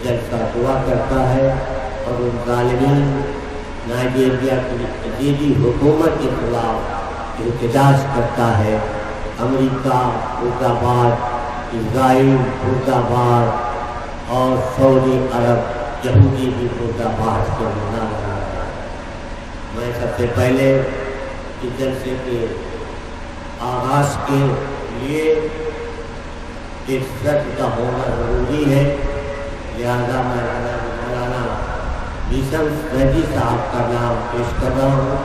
جلسہ دعا کرتا ہے اور ان ظالمین نائجیریا کی تجدیدی حکومت کے خلاف احتجاج کرتا ہے۔ امریکہ مرد آباد، اسرائیل مرد آباد اور سعودی عرب یہودی بھی مرد آباد کے نعرہ لگا رہا ہے۔ میں سب سے پہلے اس جلسے کے آغاز کے لیے ایک شرط کا ہونا ضروری ہے، لہذا میں مولانا بیسم ریڈی صاحب کا نام پیش کر رہا ہوں۔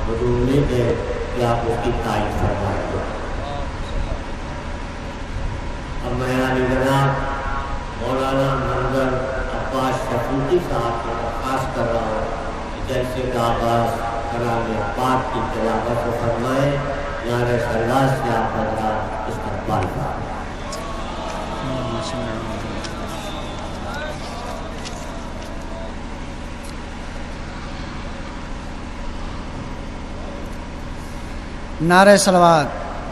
مجھے امید ہے کہ آپ اس کی تائید فرمائیں گے۔ اب میں عالی جناب مولانا منظر عباس شفیقی صاحب کو درخواست کر رہا ہوں جلسے کا آغاز کلام پاک کی تلاوت فرمائیں۔ نعرہ سرلاس سے آپ حضرات استقبال فرمائیں۔ نعرہ صلوات،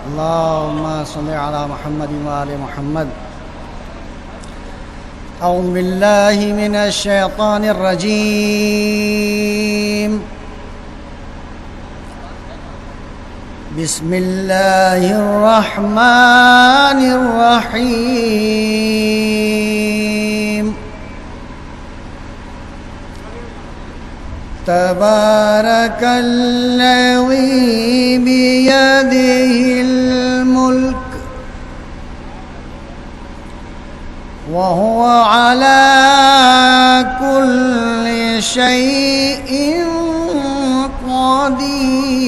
اللہم صلی علی محمد وآل محمد۔ اعوذ باللہ من الشیطان الرجیم، بسم اللہ الرحمن الرحیم۔ تبارک الذی بیدہ الملک وهو على كل شيء قدير۔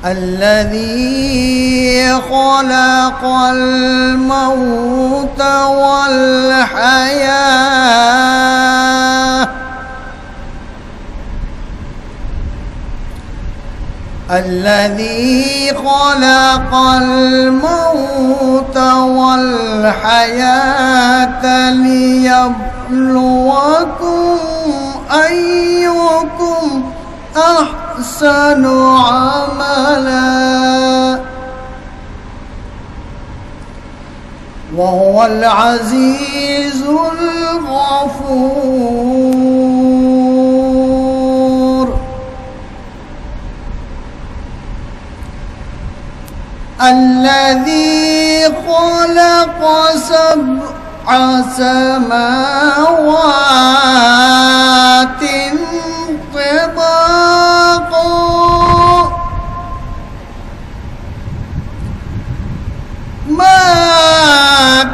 الذي خلق الموت والحياة، الذي خلق الموت والحياة ليبلوكم أيكم أحسن عملا وهو العزيز الغفور۔ الذي خلق سبع سماوات طباقا ما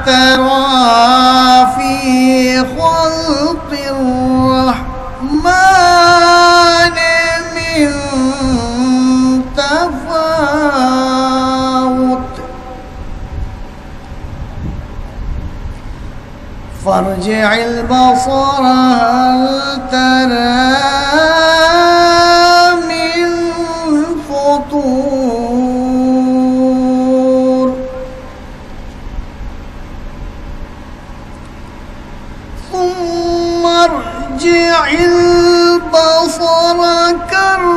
ترى في خلق الرحمن من تفاوت، فارجع البصر هل ترى من فطور، ثم ارجع البصر كرتين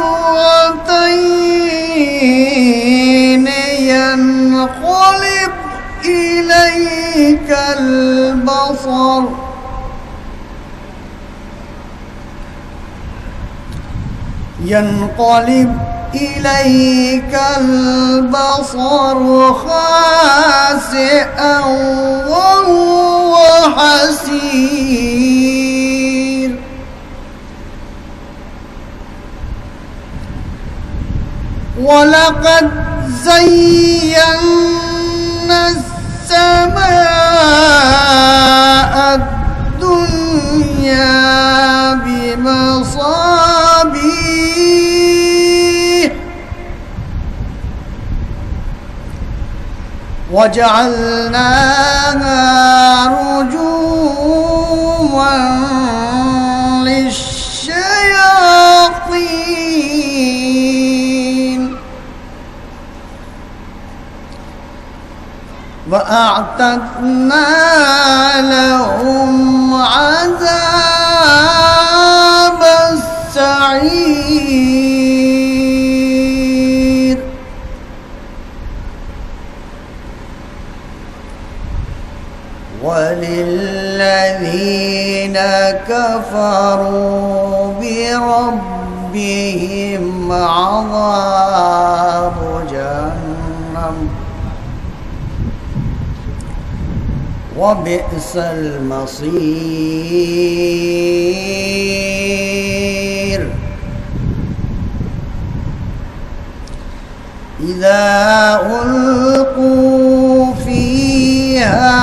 ينقلب إليك البصر خاسئا وهو حسير، ولقد زينا السماء الدنيا بمصابيح وجعلناها رجوما للشياطين وأعتدنا لهم عذاب السعير۔ وللذين كفروا بربهم عذاب جهنم وبئس المصير إذا ألقوا فيها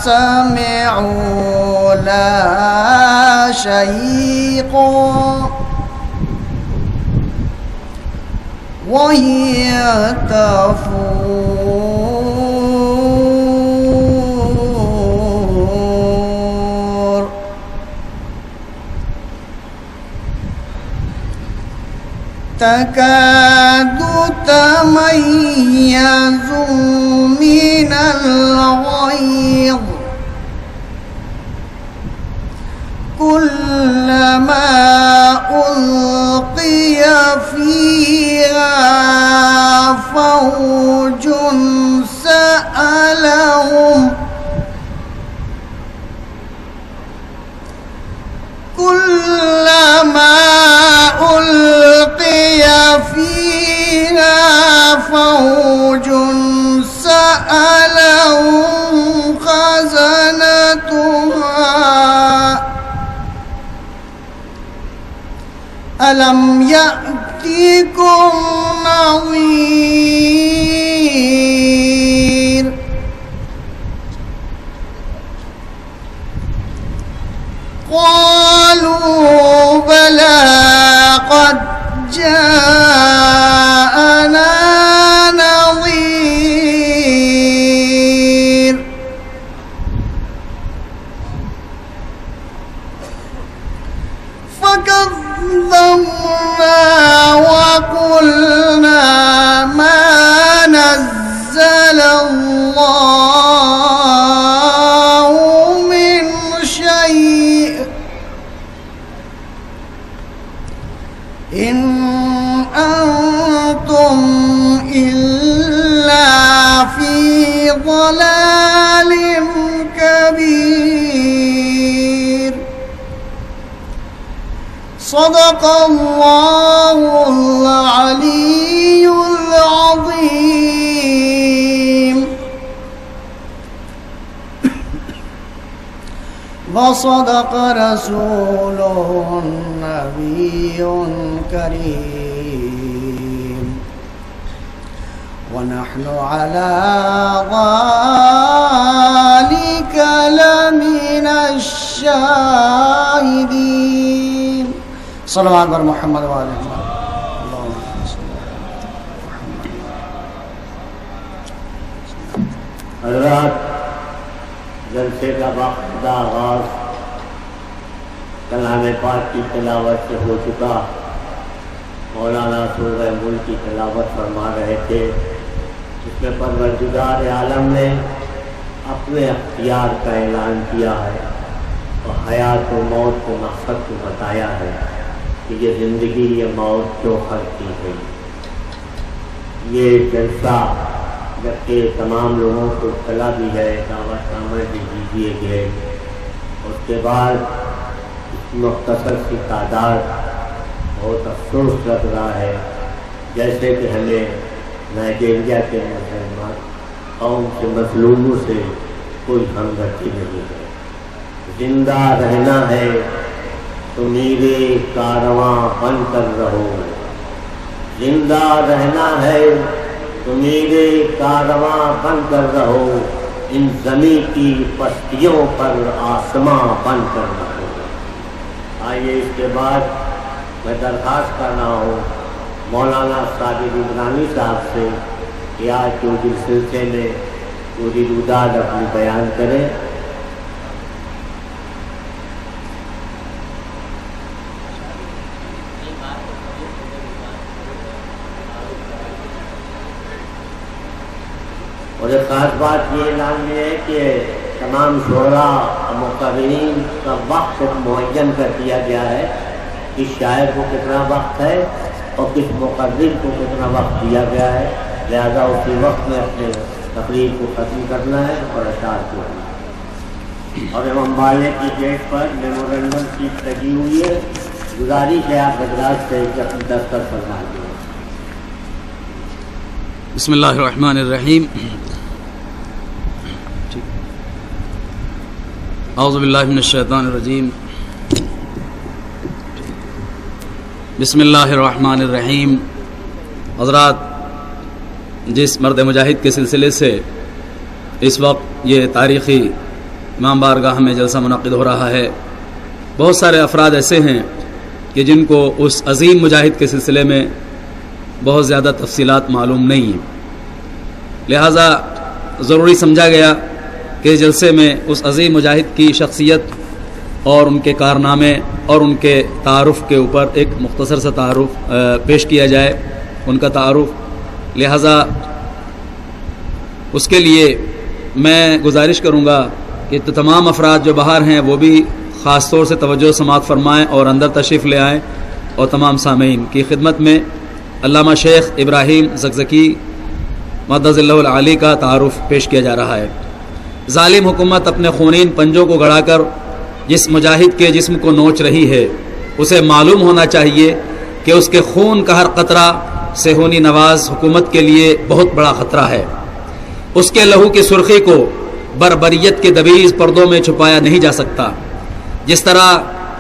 سمعوا لها شهيقا وهي تفور تكاد تميز من الغيظ كلما ألقي فيها فوج سألهم كلما ألقي فيها فوج سألهم خزنتها ألم يأتكم نذير قالوا بلى قد جاءنا نذير فكذبنا وقلنا ما نزل الله من شيء إن أنتم إلا في ضلال كبير صدق الله العلي العظيم وصدق رسوله النبي الكريم ونحن على ذلك لمن الشاهدين صلوات بر محمد وآله اللهم صل على محمد. حضرات، جلسے کا باقاعدہ آغاز کلام پاک کی تلاوت سے ہو چکا. مولانا سورہ ملک کی تلاوت فرما رہے تھے. اس میں پروردگار عالم نے اپنے اختیار کا اعلان کیا ہے اور حیات و موت کو مقصد کو بتایا ہے کہ یہ زندگی یہ موت کیوں خلق کی گئی. یہ جلسہ جبکہ تمام لوگوں کو اطلاع بھی ہے، دعوت نامے بھی دیے گئے. اس کے بعد مختصر سی تعداد بہت افسوس لگ رہا ہے جیسے کہ ہمیں نائجیریا کے مسلمان قوم کے مظلوموں سے کوئی ہمدردی نہیں ہے. زندہ رہنا ہے تو میرے کارواں بن کر رہو، زندہ رہنا ہے تو میرے کارواں بن کر رہو، ان زمین کی پستیوں پر آسماں بن کر رہو. آئیے اس کے بعد میں درخواست کر رہا ہوں مولانا ساجد عمرانی صاحب سے کہ آج کے اردو سلسلے میں پوری روداد اپنی بیان کریں. اور ایک خاص بات یہ اعلان یہ ہے کہ تمام شعراء اور مقررین کا وقت معین کر دیا گیا ہے. کس شاعر کو کتنا وقت ہے اور کس مقرر کو کتنا وقت دیا گیا ہے، لہذا اسی وقت میں اپنے تقریر کو ختم کرنا ہے اور اشعار کو. اور امام والے کی ڈیٹ پر میمورنڈم شیٹ لگی ہوئی ہے. گزارش ہے آپ حضرات سے اپنی دستخط فرما دیں. بسم اللہ الرحمن الرحیم. اعوذ باللہ من الشیطان الرجیم. بسم اللہ الرحمن الرحیم. حضرات، جس مرد مجاہد کے سلسلے سے اس وقت یہ تاریخی امام بارگاہ میں جلسہ منعقد ہو رہا ہے، بہت سارے افراد ایسے ہیں کہ جن کو اس عظیم مجاہد کے سلسلے میں بہت زیادہ تفصیلات معلوم نہیں ہیں. لہٰذا ضروری سمجھا گیا کہ جلسے میں اس عظیم مجاہد کی شخصیت اور ان کے کارنامے اور ان کے تعارف کے اوپر ایک مختصر سا تعارف پیش کیا جائے، ان کا تعارف. لہٰذا اس کے لیے میں گزارش کروں گا کہ تمام افراد جو باہر ہیں وہ بھی خاص طور سے توجہ سماعت فرمائیں اور اندر تشریف لے آئیں. اور تمام سامعین کی خدمت میں علامہ شیخ ابراہیم زکزکی مدد اللہ العالی کا تعارف پیش کیا جا رہا ہے. ظالم حکومت اپنے خونین پنجوں کو گڑا کر جس مجاہد کے جسم کو نوچ رہی ہے، اسے معلوم ہونا چاہیے کہ اس کے خون کا ہر قطرہ صہیونی نواز حکومت کے لیے بہت بڑا خطرہ ہے. اس کے لہو کی سرخی کو بربریت کے دبیز پردوں میں چھپایا نہیں جا سکتا. جس طرح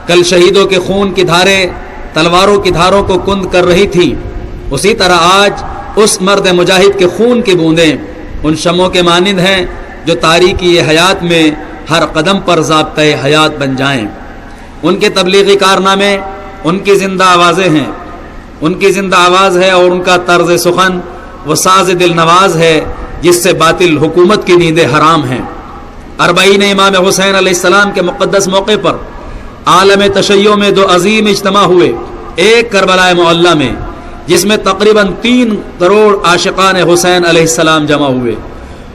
کل شہیدوں کے خون کی دھاریں تلواروں کی دھاروں کو کند کر رہی تھی، اسی طرح آج اس مرد مجاہد کے خون کی بوندیں ان شمعوں کے مانند ہیں جو تاریکی حیات میں ہر قدم پر ضابطۂ حیات بن جائیں. ان کے تبلیغی کارنامے ان کی زندہ آوازیں ہیں، ان کی زندہ آواز ہے، اور ان کا طرز سخن وہ ساز دل نواز ہے جس سے باطل حکومت کی نیندیں حرام ہیں. 40 امام حسین علیہ السلام کے مقدس موقع پر عالم تشیع میں 2 عظیم اجتماع ہوئے. ایک کربلا معلیٰ میں جس میں تقریباً 3 کروڑ عاشقان حسین علیہ السلام جمع ہوئے،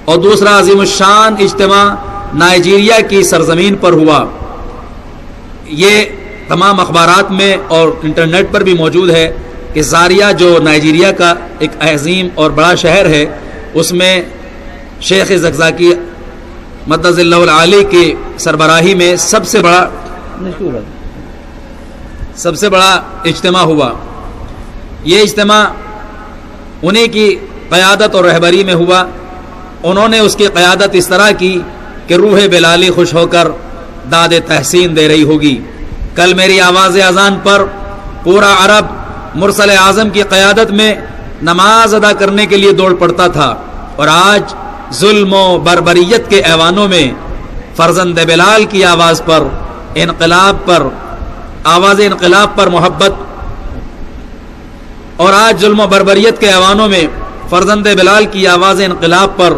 اور دوسرا عظیم الشان اجتماع نائجیریا کی سرزمین پر ہوا. یہ تمام اخبارات میں اور انٹرنیٹ پر بھی موجود ہے کہ زاریہ جو نائجیریا کا ایک عظیم اور بڑا شہر ہے، اس میں شیخ زکزاکی مدد اللہ العالی کی سربراہی میں سب سے بڑا اجتماع ہوا. یہ اجتماع انہیں کی قیادت اور رہبری میں ہوا. انہوں نے اس کی قیادت اس طرح کی کہ روح بلالی خوش ہو کر داد تحسین دے رہی ہوگی. کل میری آواز اذان پر پورا عرب مرسل اعظم کی قیادت میں نماز ادا کرنے کے لیے دوڑ پڑتا تھا، اور آج ظلم و بربریت کے ایوانوں میں فرزند بلال کی آواز پر انقلاب پر محبت، اور آج ظلم و بربریت کے ایوانوں میں فرزند بلال کی آواز انقلاب پر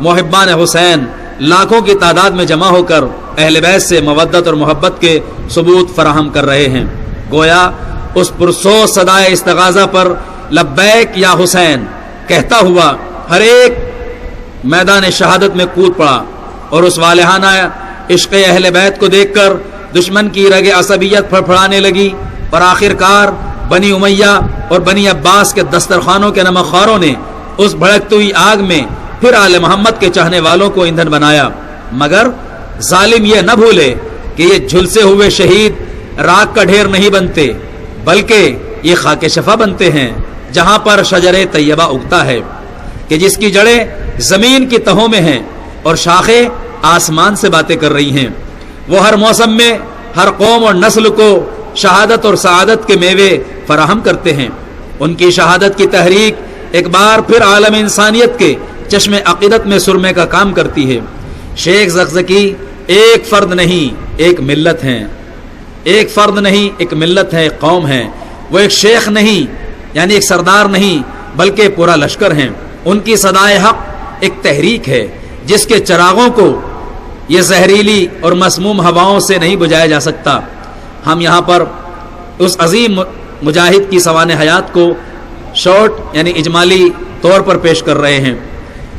محبان حسین لاکھوں کی تعداد میں جمع ہو کر اہل بیت سے مودت اور محبت کے ثبوت فراہم کر رہے ہیں. گویا اس پرسوز صدائے استغاثہ پر لبیک یا حسین کہتا ہوا ہر ایک میدان شہادت میں کود پڑا، اور اس والہانہ عشق اہل بیت کو دیکھ کر دشمن کی رگ عصبیت پھڑپھڑانے لگی، اور آخر کار بنی امیہ اور بنی عباس کے دسترخوانوں کے نمکخواروں نے اس بھڑکتی ہوئی آگ میں پھر آل محمد کے چاہنے والوں کو ایندھن بنایا. مگر ظالم یہ نہ بھولے کہ یہ جھلسے ہوئے شہید راک کا ڈھیر نہیں بنتے، بلکہ یہ خاک شفا بنتے ہیں جہاں پر شجر طیبہ اگتا ہے، کہ جس کی جڑیں زمین کی تہوں میں ہیں اور شاخیں آسمان سے باتیں کر رہی ہیں. وہ ہر موسم میں ہر قوم اور نسل کو شہادت اور سعادت کے میوے فراہم کرتے ہیں. ان کی شہادت کی تحریک ایک بار پھر عالم انسانیت کے چشم عقیدت میں سرمے کا کام کرتی ہے. شیخ زکزکی ایک فرد نہیں ایک ملت ہیں، ایک فرد نہیں ایک ملت ہے، ایک قوم ہے. وہ ایک شیخ نہیں یعنی ایک سردار نہیں بلکہ پورا لشکر ہیں. ان کی صدائے حق ایک تحریک ہے جس کے چراغوں کو یہ زہریلی اور مسموم ہواؤں سے نہیں بجھایا جا سکتا. ہم یہاں پر اس عظیم مجاہد کی سوانح حیات کو شارٹ یعنی اجمالی طور پر پیش کر رہے ہیں.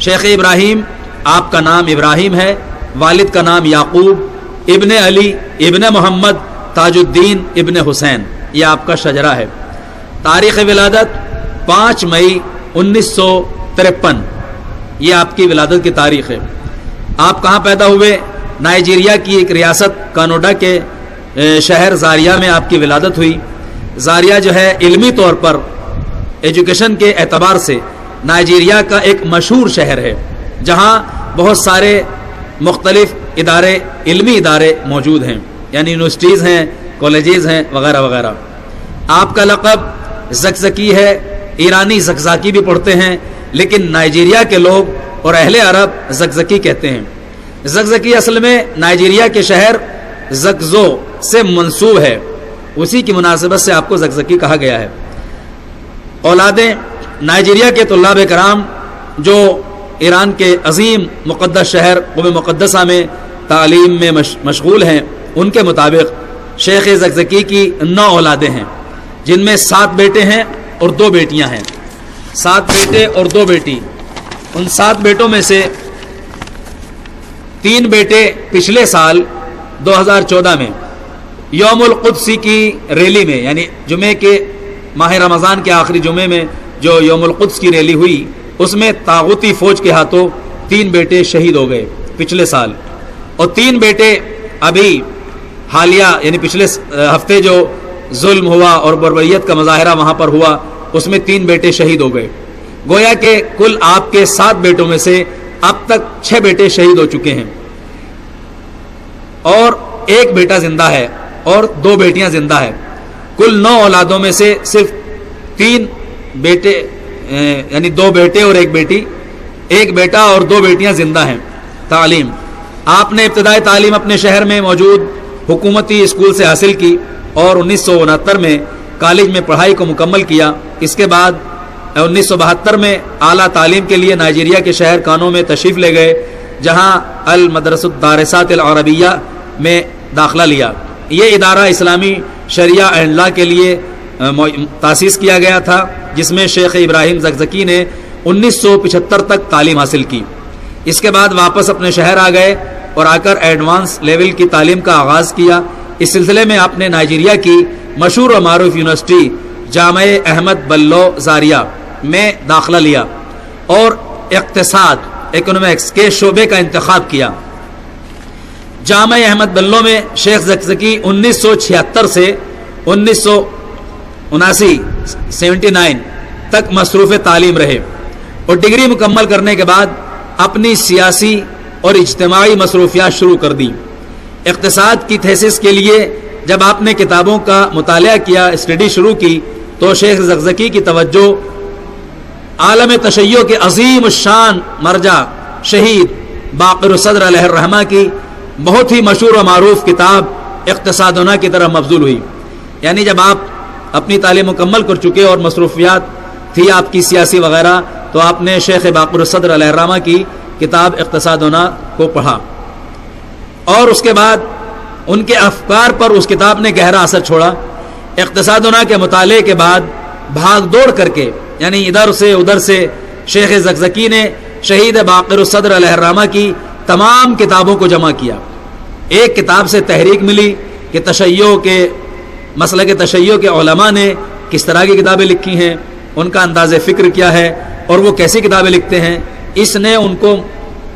شیخ ابراہیم، آپ کا نام ابراہیم ہے، والد کا نام یعقوب ابن علی ابن محمد تاج الدین ابن حسین، یہ آپ کا شجرہ ہے. تاریخ ولادت 5 مئی 1953، یہ آپ کی ولادت کی تاریخ ہے. آپ کہاں پیدا ہوئے؟ نائجیریا کی ایک ریاست کانوڈا کے شہر زاریہ میں آپ کی ولادت ہوئی۔ زاریہ جو ہے علمی طور پر ایجوکیشن کے اعتبار سے نائجیریا کا ایک مشہور شہر ہے، جہاں بہت سارے مختلف ادارے، علمی ادارے موجود ہیں، یعنی یونیورسٹیز ہیں، کالجز ہیں، وغیرہ وغیرہ۔ آپ کا لقب زکزکی ہے، ایرانی زکزاکی بھی پڑھتے ہیں، لیکن نائجیریا کے لوگ اور اہل عرب زکزکی کہتے ہیں۔ زکزکی اصل میں نائجیریا کے شہر زکزو سے منسوب ہے، اسی کی مناسبت سے آپ کو زکزکی کہا گیا ہے۔ اولادیں نائجیریا کے طلاب کرام جو ایران کے عظیم مقدس شہر قم مقدسہ میں تعلیم میں مشغول ہیں، ان کے مطابق شیخ زکزکی کی 9 اولادیں ہیں، جن میں 7 بیٹے ہیں اور 2 بیٹیاں ہیں۔ 7 بیٹے اور 2 بیٹی۔ ان 7 بیٹوں میں سے 3 بیٹے پچھلے سال 2014 میں یوم القدسی کی ریلی میں، یعنی جمعے کے ماہ رمضان کے آخری جمعے میں جو یوم القدس کی ریلی ہوئی، اس میں طاغوتی فوج کے ہاتھوں 3 بیٹے شہید ہو گئے پچھلے سال، اور 3 بیٹے ابھی حالیہ یعنی پچھلے ہفتے جو ظلم ہوا اور بربریت کا مظاہرہ وہاں پر ہوا، اس میں 3 بیٹے شہید ہو گئے۔ گویا کہ کل آپ کے 7 بیٹوں میں سے اب تک 6 بیٹے شہید ہو چکے ہیں، اور 1 بیٹا زندہ ہے اور 2 بیٹیاں زندہ ہیں۔ کل 9 اولادوں میں سے صرف 3 بیٹے یعنی 2 بیٹے اور 1 بیٹی، 1 بیٹا اور 2 بیٹیاں زندہ ہیں۔ تعلیم، آپ نے ابتدائی تعلیم اپنے شہر میں موجود حکومتی اسکول سے حاصل کی اور 1969 میں کالج میں پڑھائی کو مکمل کیا۔ اس کے بعد 1972 میں اعلیٰ تعلیم کے لیے نائجیریا کے شہر کانو میں تشریف لے گئے، جہاں المدرسۃ الدارسات العربیہ میں داخلہ لیا۔ یہ ادارہ اسلامی شریعہ اینڈ لا کے لیے تاسیس کیا گیا تھا، جس میں شیخ ابراہیم زکزکی نے 1975 تک تعلیم حاصل کی۔ اس کے بعد واپس اپنے شہر آ گئے اور آ کر ایڈوانس لیول کی تعلیم کا آغاز کیا۔ اس سلسلے میں آپ نے نائجیریا کی مشہور و معروف یونیورسٹی جامع احمد بلو زاریہ میں داخلہ لیا اور اقتصاد اکنامکس کے شعبے کا انتخاب کیا۔ جامع احمد بلو میں شیخ زکزکی 1976 سے 1979 تک مصروف تعلیم رہے اور ڈگری مکمل کرنے کے بعد اپنی سیاسی اور اجتماعی مصروفیات شروع کر دی۔ اقتصاد کی تھیسس کے لیے جب آپ نے کتابوں کا مطالعہ کیا، اسٹڈی شروع کی، تو شیخ زکزکی کی توجہ عالم تشیع کے عظیم الشان مرجع شہید باقر الصدر علیہ الرحمہ کی بہت ہی مشہور و معروف کتاب اقتصادنا کی طرف مبذول ہوئی۔ یعنی جب آپ اپنی تعلیم مکمل کر چکے اور مصروفیات تھی آپ کی سیاسی وغیرہ، تو آپ نے شیخ باقر الصدر علیہ الرحمہ کی کتاب اقتصادنا کو پڑھا، اور اس کے بعد ان کے افکار پر اس کتاب نے گہرا اثر چھوڑا۔ اقتصادنا کے مطالعے کے بعد بھاگ دوڑ کر کے، یعنی ادھر سے ادھر سے، شیخ زکزکی نے شہید باقر الصدر علیہ الرحمہ کی تمام کتابوں کو جمع کیا۔ ایک کتاب سے تحریک ملی کہ تشیع کے مسلک تشیع کے علماء نے کس طرح کی کتابیں لکھی ہیں، ان کا انداز فکر کیا ہے اور وہ کیسی کتابیں لکھتے ہیں۔ اس نے ان کو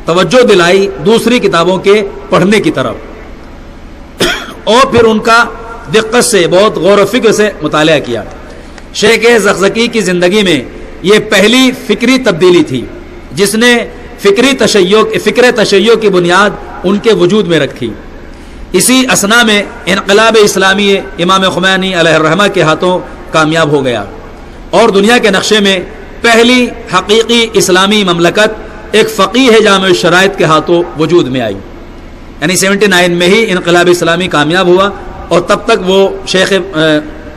توجہ دلائی دوسری کتابوں کے پڑھنے کی طرف، اور پھر ان کا دقت سے، بہت غور و فکر سے مطالعہ کیا۔ شیخ زکزکی کی زندگی میں یہ پہلی فکری تبدیلی تھی جس نے فکر تشیع کی بنیاد ان کے وجود میں رکھی۔ اسی اثنا میں انقلاب اسلامی امام خمینی علیہ الرحمہ کے ہاتھوں کامیاب ہو گیا، اور دنیا کے نقشے میں پہلی حقیقی اسلامی مملکت ایک فقیہ جامع الشرائط کے ہاتھوں وجود میں آئی۔ یعنی 79 میں ہی انقلاب اسلامی کامیاب ہوا، اور تب تک وہ شیخ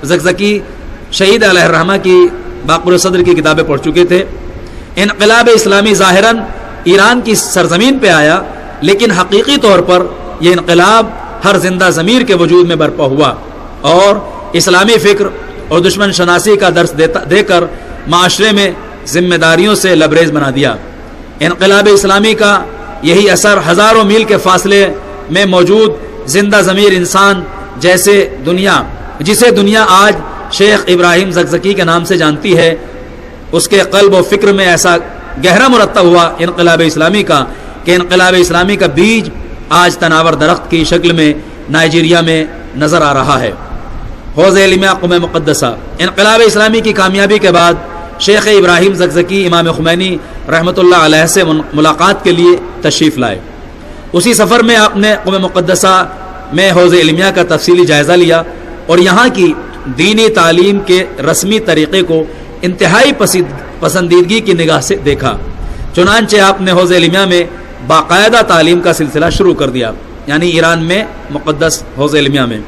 زکزکی شہید علیہ الرحمہ کی باقر الصدر کی کتابیں پڑھ چکے تھے۔ انقلاب اسلامی ظاہراً ایران کی سرزمین پہ آیا، لیکن حقیقی طور پر یہ انقلاب ہر زندہ ضمیر کے وجود میں برپا ہوا اور اسلامی فکر اور دشمن شناسی کا درس دے کر معاشرے میں ذمہ داریوں سے لبریز بنا دیا۔ انقلاب اسلامی کا یہی اثر ہزاروں میل کے فاصلے میں موجود زندہ ضمیر انسان جسے دنیا آج شیخ ابراہیم زکزکی کے نام سے جانتی ہے، اس کے قلب و فکر میں ایسا گہرا مرتب ہوا انقلاب اسلامی کا کہ انقلاب اسلامی کا بیج آج تناور درخت کی شکل میں نائجیریا میں نظر آ رہا ہے۔ حوض علمیہ قم مقدسہ۔ انقلاب اسلامی کی کامیابی کے بعد شیخ ابراہیم زکزکی امام خمینی رحمۃ اللہ علیہ سے ملاقات کے لیے تشریف لائے۔ اسی سفر میں آپ نے قم مقدسہ میں حوض علمیہ کا تفصیلی جائزہ لیا اور یہاں کی دینی تعلیم کے رسمی طریقے کو انتہائی پسندیدگی کی نگاہ سے دیکھا۔ چنانچہ آپ نے حوض علمیہ میں باقاعدہ تعلیم کا سلسلہ شروع کر دیا، یعنی ایران میں مقدس حوض علمیہ میں،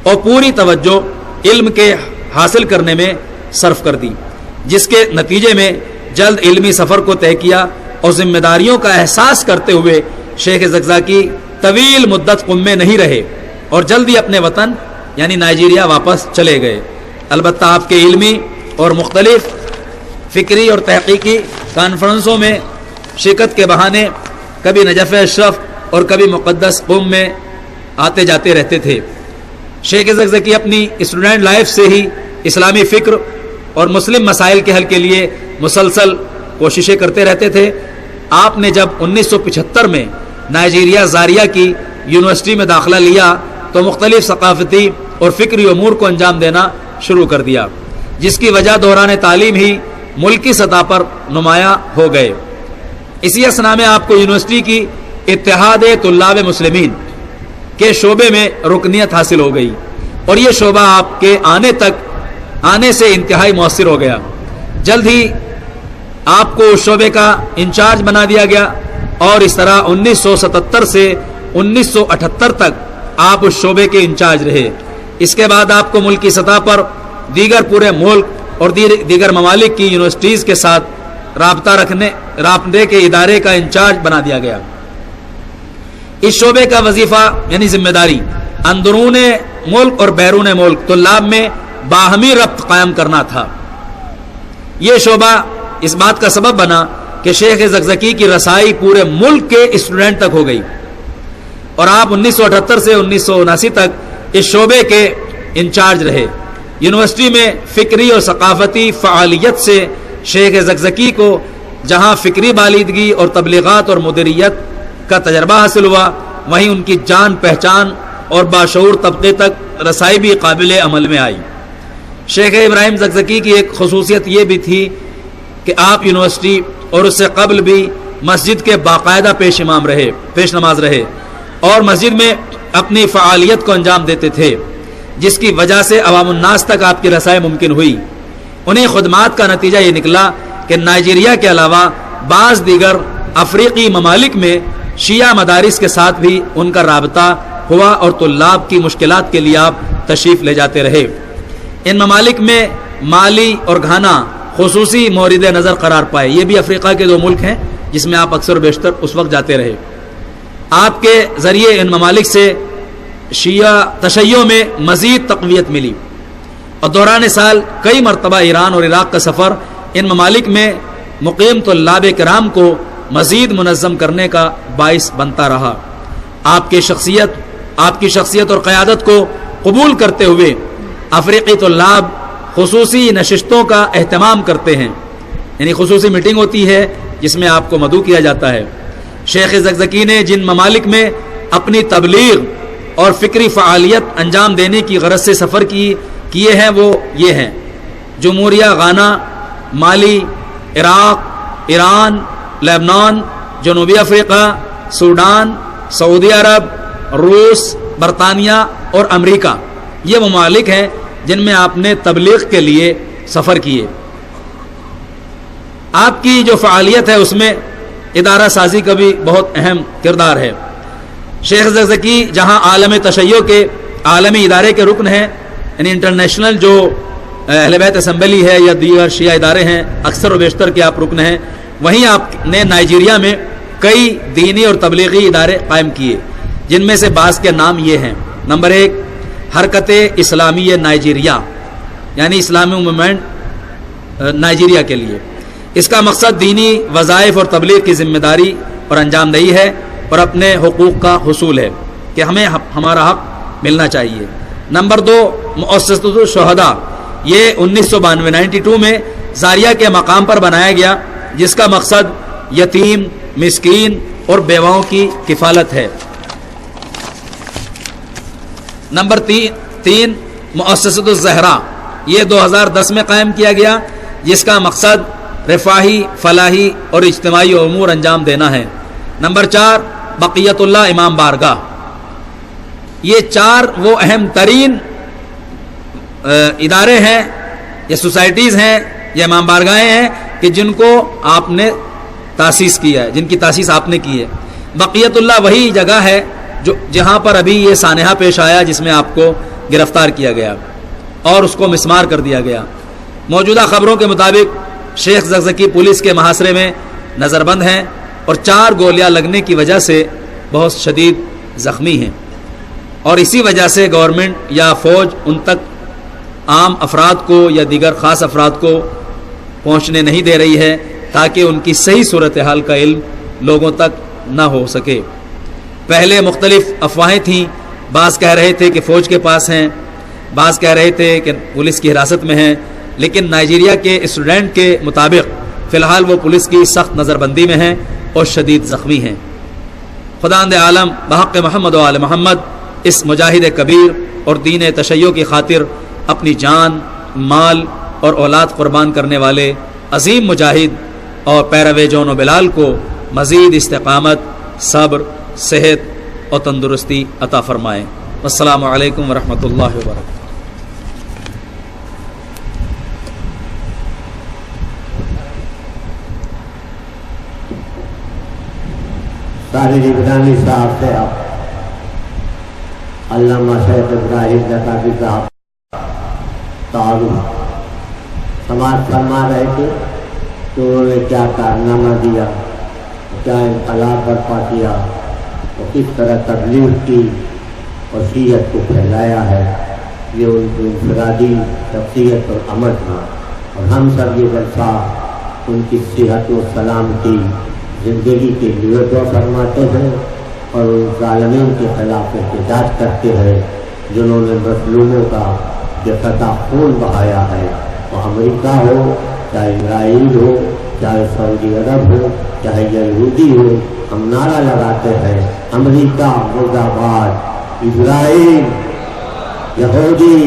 اور پوری توجہ علم کے حاصل کرنے میں صرف کر دی، جس کے نتیجے میں جلد علمی سفر کو طے کیا اور ذمہ داریوں کا احساس کرتے ہوئے شیخ زکزاکی طویل مدت قم میں نہیں رہے اور جلد ہی اپنے وطن یعنی نائجیریا واپس چلے گئے۔ البتہ آپ کے علمی اور مختلف فکری اور تحقیقی کانفرنسوں میں شرکت کے بہانے کبھی نجف اشرف اور کبھی مقدس قم میں آتے جاتے رہتے تھے۔ شیخ زکزکی اپنی اسٹوڈنٹ لائف سے ہی اسلامی فکر اور مسلم مسائل کے حل کے لیے مسلسل کوششیں کرتے رہتے تھے۔ آپ نے جب 1975 میں نائجیریا زاریہ کی یونیورسٹی میں داخلہ لیا تو مختلف ثقافتی اور فکری امور کو انجام دینا شروع کر دیا، جس کی وجہ دوران تعلیم ہی ملکی سطح پر نمایاں ہو گئے۔ اسی اثنا میں آپ کو یونیورسٹی کی اتحاد طلاب مسلمین کے شعبے میں رکنیت حاصل ہو گئی اور یہ شعبہ آپ کے آنے سے انتہائی مؤثر ہو گیا۔ جلد ہی آپ کو اس شعبے کا انچارج بنا دیا گیا اور اس طرح 1977 سے 1978 تک آپ اس شعبے کے انچارج رہے۔ اس کے بعد آپ کو ملکی سطح پر دیگر پورے ملک اور دیگر ممالک کی یونیورسٹیز کے ساتھ رابطے کے ادارے کا انچارج بنا دیا گیا۔ اس شعبے کا وظیفہ یعنی ذمہ داری اندرون ملک اور بیرون ملک طلاب میں باہمی ربط قائم کرنا تھا۔ یہ شعبہ اس بات کا سبب بنا کہ شیخ زکزکی کی رسائی پورے ملک کے اسٹوڈنٹ تک ہو گئی اور آپ 1978 سے 1979 تک اس شعبے کے انچارج رہے۔ یونیورسٹی میں فکری اور ثقافتی فعالیت سے شیخ زکزکی کو جہاں فکری بالیدگی اور تبلیغات اور مدیریت کا تجربہ حاصل ہوا، وہیں ان کی جان پہچان اور باشعور طبقے تک رسائی بھی قابل عمل میں آئی۔ شیخ ابراہیم زکزکی کی ایک خصوصیت یہ بھی تھی کہ آپ یونیورسٹی اور اس سے قبل بھی مسجد کے باقاعدہ پیش نماز رہے اور مسجد میں اپنی فعالیت کو انجام دیتے تھے، جس کی وجہ سے عوام الناس تک آپ کی رسائی ممکن ہوئی۔ انہیں خدمات کا نتیجہ یہ نکلا کہ نائجیریا کے علاوہ بعض دیگر افریقی ممالک میں شیعہ مدارس کے ساتھ بھی ان کا رابطہ ہوا اور طلاب کی مشکلات کے لیے آپ تشریف لے جاتے رہے۔ ان ممالک میں مالی اور گھانا خصوصی مورد نظر قرار پائے۔ یہ بھی افریقہ کے 2 ملک ہیں جس میں آپ اکثر و بیشتر اس وقت جاتے رہے۔ آپ کے ذریعے ان ممالک سے شیعہ تشیع میں مزید تقویت ملی اور دوران سال کئی مرتبہ ایران اور عراق کا سفر ان ممالک میں مقیم طلاب کرام کو مزید منظم کرنے کا باعث بنتا رہا۔ آپ کی شخصیت اور قیادت کو قبول کرتے ہوئے افریقی طلاب خصوصی نشستوں کا اہتمام کرتے ہیں، یعنی خصوصی میٹنگ ہوتی ہے جس میں آپ کو مدعو کیا جاتا ہے۔ شیخ زکزکی نے جن ممالک میں اپنی تبلیغ اور فکری فعالیت انجام دینے کی غرض سے سفر کیے ہیں وہ یہ ہیں: جمہوریہ غانا، مالی، عراق، ایران، لبنان، جنوبی افریقہ، سوڈان، سعودی عرب، روس، برطانیہ اور امریکہ۔ یہ ممالک ہیں جن میں آپ نے تبلیغ کے لیے سفر کیے۔ آپ کی جو فعالیت ہے اس میں ادارہ سازی کا بھی بہت اہم کردار ہے۔ شیخ زکزکی جہاں عالم تشیع کے عالمی ادارے کے رکن ہیں، یعنی انٹرنیشنل جو اہل بیت اسمبلی ہے یا دیگر شیعہ ادارے ہیں، اکثر و بیشتر کے آپ رکن ہیں، وہیں آپ نے نائجیریا میں کئی دینی اور تبلیغی ادارے قائم کیے، جن میں سے بعض کے نام یہ ہیں: نمبر 1، حرکت اسلامی نائجیریا، یعنی اسلامی موومنٹ نائجیریا کے لیے۔ اس کا مقصد دینی وظائف اور تبلیغ کی ذمہ داری اور انجام دہی ہے اور اپنے حقوق کا حصول ہے کہ ہمیں ہمارا حق ملنا چاہیے۔ نمبر 2، مؤسسۃ الشہداء، یہ 1992 میں زاریہ کے مقام پر بنایا گیا، جس کا مقصد یتیم، مسکین اور بیواؤں کی کفالت ہے۔ نمبر تین مؤسسۃ الزہرا، یہ 2010 میں قائم کیا گیا، جس کا مقصد رفاہی، فلاحی اور اجتماعی امور انجام دینا ہے۔ نمبر 4 بقیت اللہ امام بارگاہ۔ یہ 4 وہ اہم ترین ادارے ہیں یا سوسائٹیز ہیں یا امام بارگاہیں ہیں کہ جن کو آپ نے تاسیس کیا ہے، جن کی تاسیس آپ نے کی ہے۔ بقیت اللہ وہی جگہ ہے جہاں پر ابھی یہ سانحہ پیش آیا جس میں آپ کو گرفتار کیا گیا اور اس کو مسمار کر دیا گیا۔ موجودہ خبروں کے مطابق شیخ زکزکی پولیس کے محاصرے میں نظر بند ہیں اور 4 گولیاں لگنے کی وجہ سے بہت شدید زخمی ہیں، اور اسی وجہ سے گورنمنٹ یا فوج ان تک عام افراد کو یا دیگر خاص افراد کو پہنچنے نہیں دے رہی ہے تاکہ ان کی صحیح صورتحال کا علم لوگوں تک نہ ہو سکے۔ پہلے مختلف افواہیں تھیں، بعض کہہ رہے تھے کہ فوج کے پاس ہیں، بعض کہہ رہے تھے کہ پولیس کی حراست میں ہیں، لیکن نائجیریا کے اسٹوڈنٹ کے مطابق فی الحال وہ پولیس کی سخت نظر بندی میں ہیں اور شدید زخمی ہیں۔ خداوند عالم بحق محمد و آل محمد اس مجاہد کبیر اور دین تشیع کی خاطر اپنی جان، مال اور اولاد قربان کرنے والے عظیم مجاہد اور پیرو جون و بلال کو مزید استقامت، صبر، صحت اور تندرستی عطا فرمائے۔ السلام علیکم ورحمۃ اللہ وبرکاتہ۔ طاہر ابراہیمی صاحب سے آپ علامہ شیخ ابراہیم زکزکی صاحب تعارف سماعت فرما رہے تھے کہ انہوں نے کیا کارنامہ دیا، کیا انقلاب برپا کیا اور کس طرح تبلیغ کی اور شیعت کو پھیلایا ہے۔ یہ ان کی انفرادی شخصیت اور عمل تھا، اور ہم سب یہ جلسہ ان کی صحت و سلامتی زندگی کے لیے دعا فرماتے ہیں اور ان ظالمین کے خلاف احتجاج کرتے ہیں جنہوں نے مظلوموں کا بے خطا خون بہایا ہے، وہ امریکہ ہو، چاہے اسرائیل ہو، چاہے سعودی عرب ہو، چاہے یہودی ہو۔ ہم نعرہ لگاتے ہیں امریکہ مرد آباد، اسرائیل، یہودی،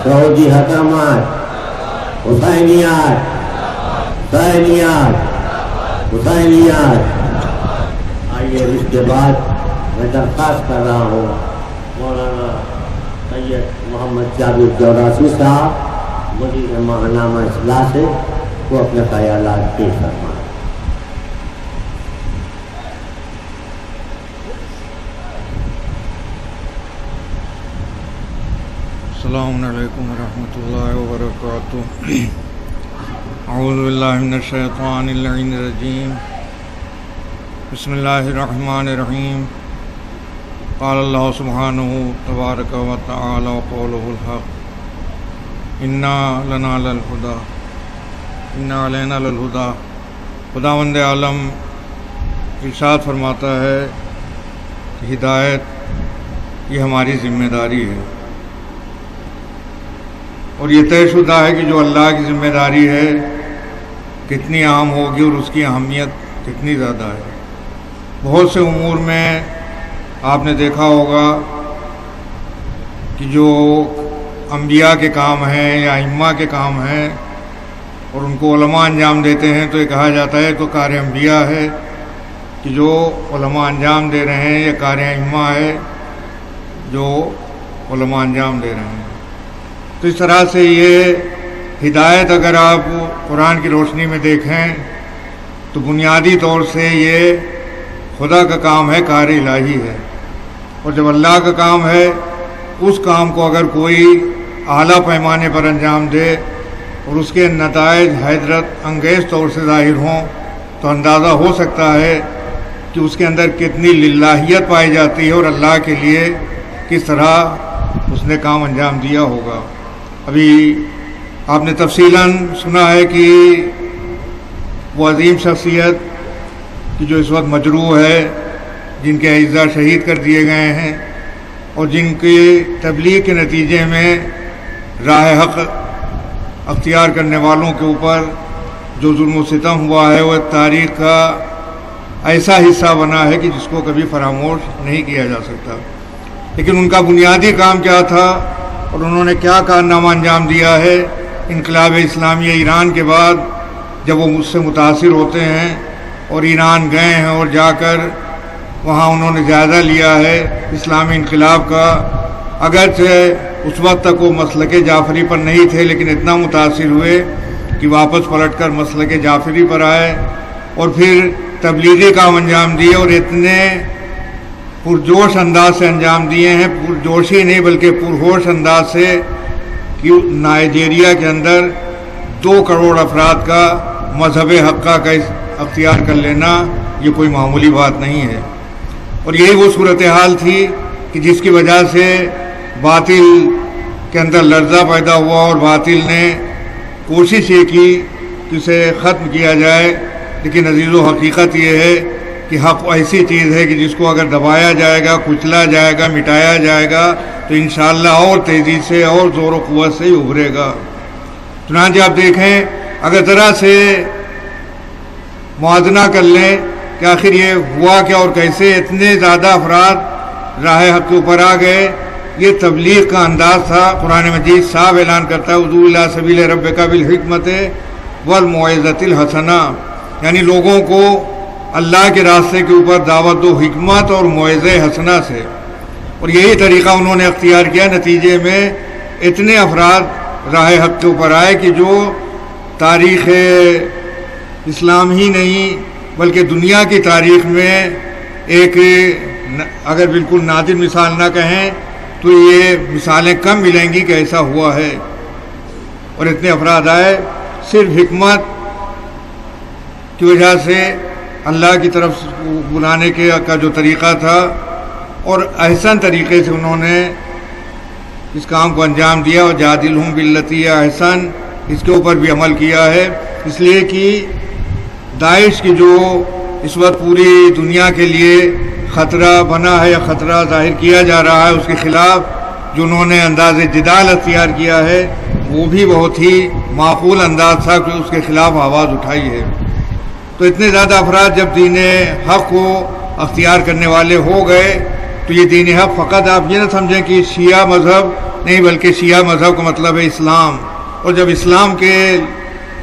سعودی حکامات، حسینیات، حسینیات۔ آئیے اس کے بعد میں درخواست کر رہا ہوں مولانا سید محمد جاوید جوراسی صاحب مدیر ماہنامہ اصلاح سے وہ اپنے خیالات پیش فرمائیں۔ السلام علیکم ورحمۃ اللہ وبرکاتہ۔ اعوذ باللہ من الشیطان اللعین الرجیم، بسم اللہ الرحمن الرحیم۔ قال اللہ سبحانہ تبارک و تعالی وقولہ الحق، انا لنا للہدی، انا علینا للہدی۔ خداوند عالم ارشاد فرماتا ہے کہ ہدایت یہ ہماری ذمہ داری ہے، اور یہ طے شدہ ہے کہ جو اللہ کی ذمہ داری ہے کتنی عام ہوگی اور اس کی اہمیت کتنی زیادہ ہے۔ بہت سے امور میں آپ نے دیکھا ہوگا کہ جو انبیاء کے کام ہیں یا ائمہ کے کام ہیں اور ان کو علماء انجام دیتے ہیں تو یہ کہا جاتا ہے تو کار انبیاء ہے کہ جو علماء انجام دے رہے ہیں، یا کار ائمہ ہے جو علماء انجام دے رہے ہیں۔ تو اس طرح سے یہ ہدایت اگر آپ قرآن کی روشنی میں دیکھیں تو بنیادی طور سے یہ خدا کا کام ہے، کار الہی ہے، اور جب اللہ کا کام ہے اس کام کو اگر کوئی اعلیٰ پیمانے پر انجام دے اور اس کے نتائج حیرت انگیز طور سے ظاہر ہوں تو اندازہ ہو سکتا ہے کہ اس کے اندر کتنی للہیت پائی جاتی ہے اور اللہ کے لیے کس طرح اس نے کام انجام دیا ہوگا۔ ابھی آپ نے تفصیلاً سنا ہے کہ وہ عظیم شخصیت کہ جو اس وقت مجروح ہے، جن کے اعزاء شہید کر دیے گئے ہیں اور جن کے تبلیغ کے نتیجے میں راہ حق اختیار کرنے والوں کے اوپر جو ظلم و ستم ہوا ہے وہ تاریخ کا ایسا حصہ بنا ہے کہ جس کو کبھی فراموش نہیں کیا جا سکتا۔ لیکن ان کا بنیادی کام کیا تھا اور انہوں نے کیا کارنامہ انجام دیا ہے؟ انقلاب اسلامیہ ایران کے بعد جب وہ مجھ سے متاثر ہوتے ہیں اور ایران گئے ہیں اور جا کر وہاں انہوں نے جائزہ لیا ہے اسلامی انقلاب کا، اگرچہ اس وقت تک وہ مسلک جعفری پر نہیں تھے، لیکن اتنا متاثر ہوئے کہ واپس پلٹ کر مسلک جعفری پر آئے اور پھر تبلیغی کام انجام دیے، اور اتنے پرجوش انداز سے انجام دیے ہیں، پرجوش ہی نہیں بلکہ پرہوش انداز سے، کہ نائجیریا کے اندر 2 کروڑ افراد کا مذہب حقہ کا اختیار کر لینا یہ کوئی معمولی بات نہیں ہے۔ اور یہی وہ صورتحال تھی کہ جس کی وجہ سے باطل کے اندر لرزہ پیدا ہوا اور باطل نے کوشش یہ کی کہ اسے ختم کیا جائے، لیکن عزیز و حقیقت یہ ہے کہ حق ایسی چیز ہے کہ جس کو اگر دبایا جائے گا، کچلا جائے گا، مٹایا جائے گا تو انشاءاللہ اور تیزی سے اور زور و قوت سے ہی ابھرے گا۔ چنانچہ آپ دیکھیں، اگر ذرا سے موازنہ کر لیں کہ آخر یہ ہوا کیا اور کیسے اتنے زیادہ افراد راہ حق کے اوپر آ گئے، یہ تبلیغ کا انداز تھا۔ قرآن مجید صاحب اعلان کرتا ہے ادعو الی سبیل ربک بالحکمت والموعظۃ الحسنہ، یعنی لوگوں کو اللہ کے راستے کے اوپر دعوت دو حکمت اور موعظہ حسنہ سے، اور یہی طریقہ انہوں نے اختیار کیا۔ نتیجے میں اتنے افراد راہ حق کے اوپر آئے کہ جو تاریخ اسلام ہی نہیں بلکہ دنیا کی تاریخ میں ایک اگر بالکل نادر مثال نہ کہیں تو یہ مثالیں کم ملیں گی کہ ایسا ہوا ہے۔ اور اتنے افراد آئے صرف حکمت کی وجہ سے، اللہ کی طرف بلانے کا جو طریقہ تھا اور احسن طریقے سے انہوں نے اس کام کو انجام دیا، اور جادلہم باللتی ہی احسن اس کے اوپر بھی عمل کیا ہے۔ اس لیے کہ داعش کی جو اس وقت پوری دنیا کے لیے خطرہ بنا ہے یا خطرہ ظاہر کیا جا رہا ہے، اس کے خلاف جو انہوں نے انداز جدال اختیار کیا ہے وہ بھی بہت ہی معقول انداز تھا کہ اس کے خلاف آواز اٹھائی ہے۔ تو اتنے زیادہ افراد جب دین حق کو اختیار کرنے والے ہو گئے تو یہ دین حق فقط آپ یہ نہ سمجھیں کہ شیعہ مذہب نہیں، بلکہ شیعہ مذہب کا مطلب ہے اسلام، اور جب اسلام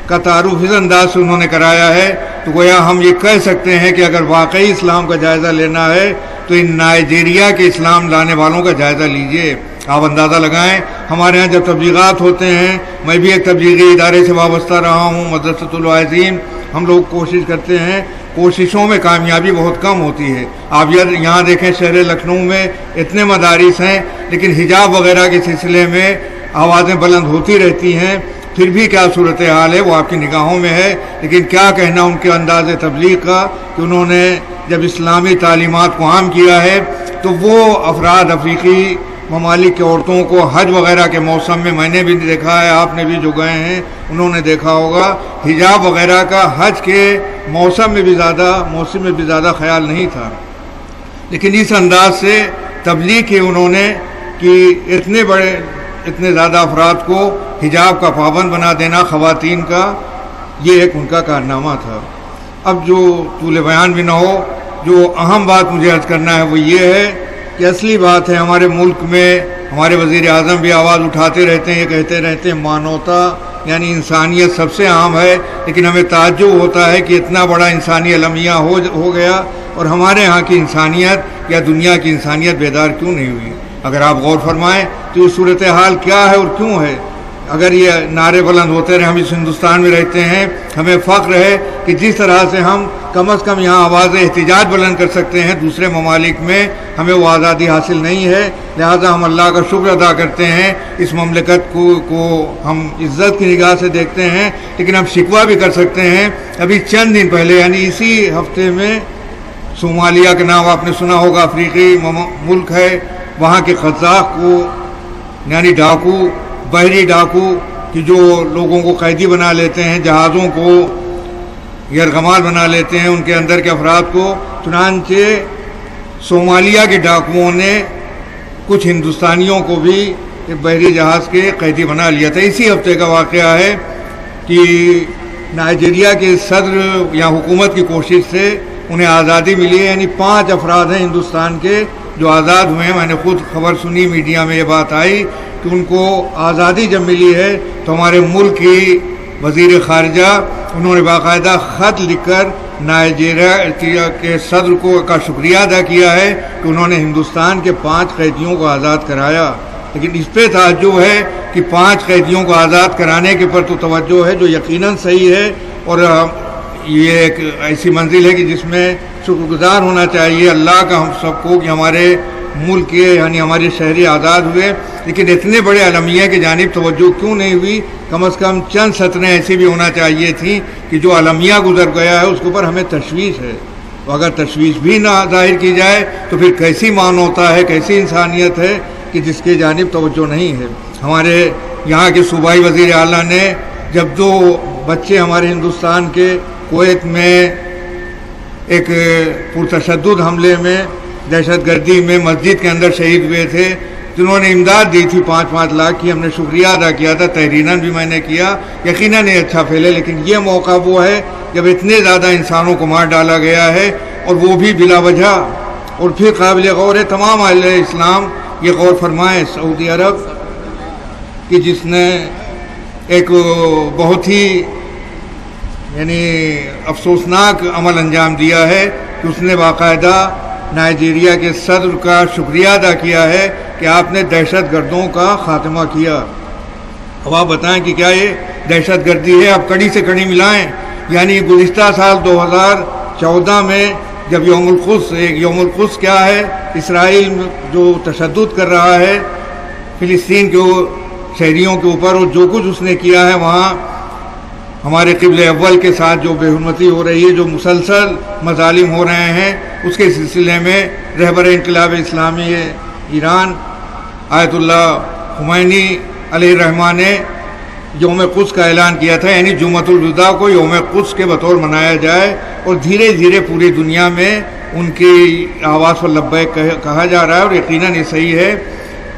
کا تعارف اس انداز سے انہوں نے کرایا ہے تو گویا ہم یہ کہہ سکتے ہیں کہ اگر واقعی اسلام کا جائزہ لینا ہے تو ان نائجیریا کے اسلام لانے والوں کا جائزہ لیجئے۔ آپ اندازہ لگائیں، ہمارے ہاں جب تبلیغات ہوتے ہیں، میں بھی ایک تبلیغی ادارے سے وابستہ رہا ہوں، مدرسۃ الواعظین، ہم لوگ کوشش کرتے ہیں، کوششوں میں کامیابی بہت کم ہوتی ہے۔ آپ یہاں دیکھیں شہر لکھنؤ میں اتنے مدارس ہیں لیکن حجاب وغیرہ کے سلسلے میں آوازیں بلند ہوتی رہتی ہیں، پھر بھی کیا صورتحال ہے وہ آپ کی نگاہوں میں ہے۔ لیکن کیا کہنا ان کے انداز تبلیغ کا کہ انہوں نے جب اسلامی تعلیمات کو عام کیا ہے تو وہ افراد افریقی ممالک کے عورتوں کو حج وغیرہ کے موسم میں، میں نے بھی دیکھا ہے، آپ نے بھی جو گئے ہیں انہوں نے دیکھا ہوگا، حجاب وغیرہ کا حج کے موسم میں بھی زیادہ خیال نہیں تھا۔ لیکن اس انداز سے تبلیغ کی انہوں نے کہ اتنے زیادہ افراد کو حجاب کا پابند بنا دینا خواتین کا، یہ ایک ان کا کارنامہ تھا۔ اب جو طول بیان بھی نہ ہو، جو اہم بات مجھے عرض کرنا ہے وہ یہ ہے کہ اصلی بات ہے ہمارے ملک میں ہمارے وزیر اعظم بھی آواز اٹھاتے رہتے ہیں، یہ کہتے رہتے ہیں مانوتا یعنی انسانیت سب سے عام ہے، لیکن ہمیں تعجب ہوتا ہے کہ اتنا بڑا انسانی المیہ ہو گیا اور ہمارے ہاں کی انسانیت یا دنیا کی انسانیت بیدار کیوں نہیں ہوئی۔ اگر آپ غور فرمائیں تو یہ صورتحال کیا ہے اور کیوں ہے؟ اگر یہ نعرے بلند ہوتے رہے، ہم اس ہندوستان میں رہتے ہیں، ہمیں فخر ہے کہ جس طرح سے ہم کم از کم یہاں آواز احتجاج بلند کر سکتے ہیں، دوسرے ممالک میں ہمیں وہ آزادی حاصل نہیں ہے۔ لہذا ہم اللہ کا شکر ادا کرتے ہیں، اس مملکت کو ہم عزت کی نگاہ سے دیکھتے ہیں، لیکن ہم شکوہ بھی کر سکتے ہیں۔ ابھی چند دن پہلے یعنی اسی ہفتے میں صومالیہ کا نام آپ نے سنا ہوگا، افریقی ملک ہے، وہاں کے قزاق کو یعنی ڈاکو، بحری ڈاکو کہ جو لوگوں کو قیدی بنا لیتے ہیں، جہازوں کو یرغمال بنا لیتے ہیں، ان کے اندر کے افراد کو، چنانچہ صومالیہ کے ڈاکوؤں نے کچھ ہندوستانیوں کو بھی ایک بحری جہاز کے قیدی بنا لیا تھا۔ اسی ہفتے کا واقعہ ہے کہ نائجیریا کے صدر یا حکومت کی کوشش سے انہیں آزادی ملی ہے، یعنی 5 افراد ہیں ہندوستان کے جو آزاد ہوئے ہیں، میں نے خود خبر سنی، میڈیا میں یہ بات آئی کہ ان کو آزادی جب ملی ہے تو ہمارے ملک کی وزیر خارجہ انہوں نے باقاعدہ خط لکھ کر نائجیریا کے صدر کا شکریہ ادا کیا ہے کہ انہوں نے ہندوستان کے 5 قیدیوں کو آزاد کرایا. لیکن اس پہ تعجب ہے کہ 5 قیدیوں کو آزاد کرانے کے پر تو توجہ ہے، جو یقیناً صحیح ہے، اور یہ ایک ایسی منزل ہے کہ جس میں شکر گزار ہونا چاہیے اللہ کا ہم سب کو کہ ہمارے ملک کے یعنی ہمارے شہری آزاد ہوئے. لیکن اتنے بڑے المیہ کی جانب توجہ کیوں نہیں ہوئی؟ کم از کم چند سطریں ایسی بھی ہونا چاہیے تھیں کہ جو المیہ گزر گیا ہے اس کے اوپر ہمیں تشویش ہے. تو اگر تشویش بھی نہ ظاہر کی جائے تو پھر کیسی معنوتا ہے، کیسی انسانیت ہے کہ جس کی جانب توجہ نہیں ہے. ہمارے یہاں کے صوبائی وزیر اعلیٰ نے جب 2 بچے ہمارے ہندوستان کے کویت میں ایک پرتشدد حملے میں، دہشت گردی میں مسجد کے اندر شہید ہوئے تھے، جنہوں نے امداد دی تھی 5-5 لاکھ کی، ہم نے شکریہ ادا کیا تھا، تحریراً بھی میں نے کیا، یقیناً یہ اچھا پھیلے. لیکن یہ موقع وہ ہے جب اتنے زیادہ انسانوں کو مار ڈالا گیا ہے اور وہ بھی بلا وجہ. اور پھر قابل غور ہے تمام اہل اسلام یہ غور فرمائیں، سعودی عرب کہ جس نے ایک بہت ہی یعنی افسوسناک عمل انجام دیا ہے کہ اس نے باقاعدہ نائجیریا کے صدر کا شکریہ ادا کیا ہے کہ آپ نے دہشت گردوں کا خاتمہ کیا. اب آپ بتائیں کہ کیا یہ دہشت گردی ہے؟ اب کڑی سے کڑی ملائیں. یعنی گزشتہ سال 2014 میں جب یوم القدس کیا ہے؟ اسرائیل جو تشدد کر رہا ہے فلسطین کے شہریوں کے اوپر، اور جو کچھ اس نے کیا ہے وہاں ہمارے قبلہ اول کے ساتھ جو بے حرمتی ہو رہی ہے، جو مسلسل مظالم ہو رہے ہیں، اس کے سلسلے میں رہبر انقلاب اسلامی ایران آیت اللہ خمینی علیہ الرحمہ نے یوم قدس کا اعلان کیا تھا، یعنی جمعۃ الوداع کو یوم قدس کے بطور منایا جائے، اور دھیرے دھیرے پوری دنیا میں ان کی آواز پر لبیک کہا جا رہا ہے، اور یقیناً یہ صحیح ہے.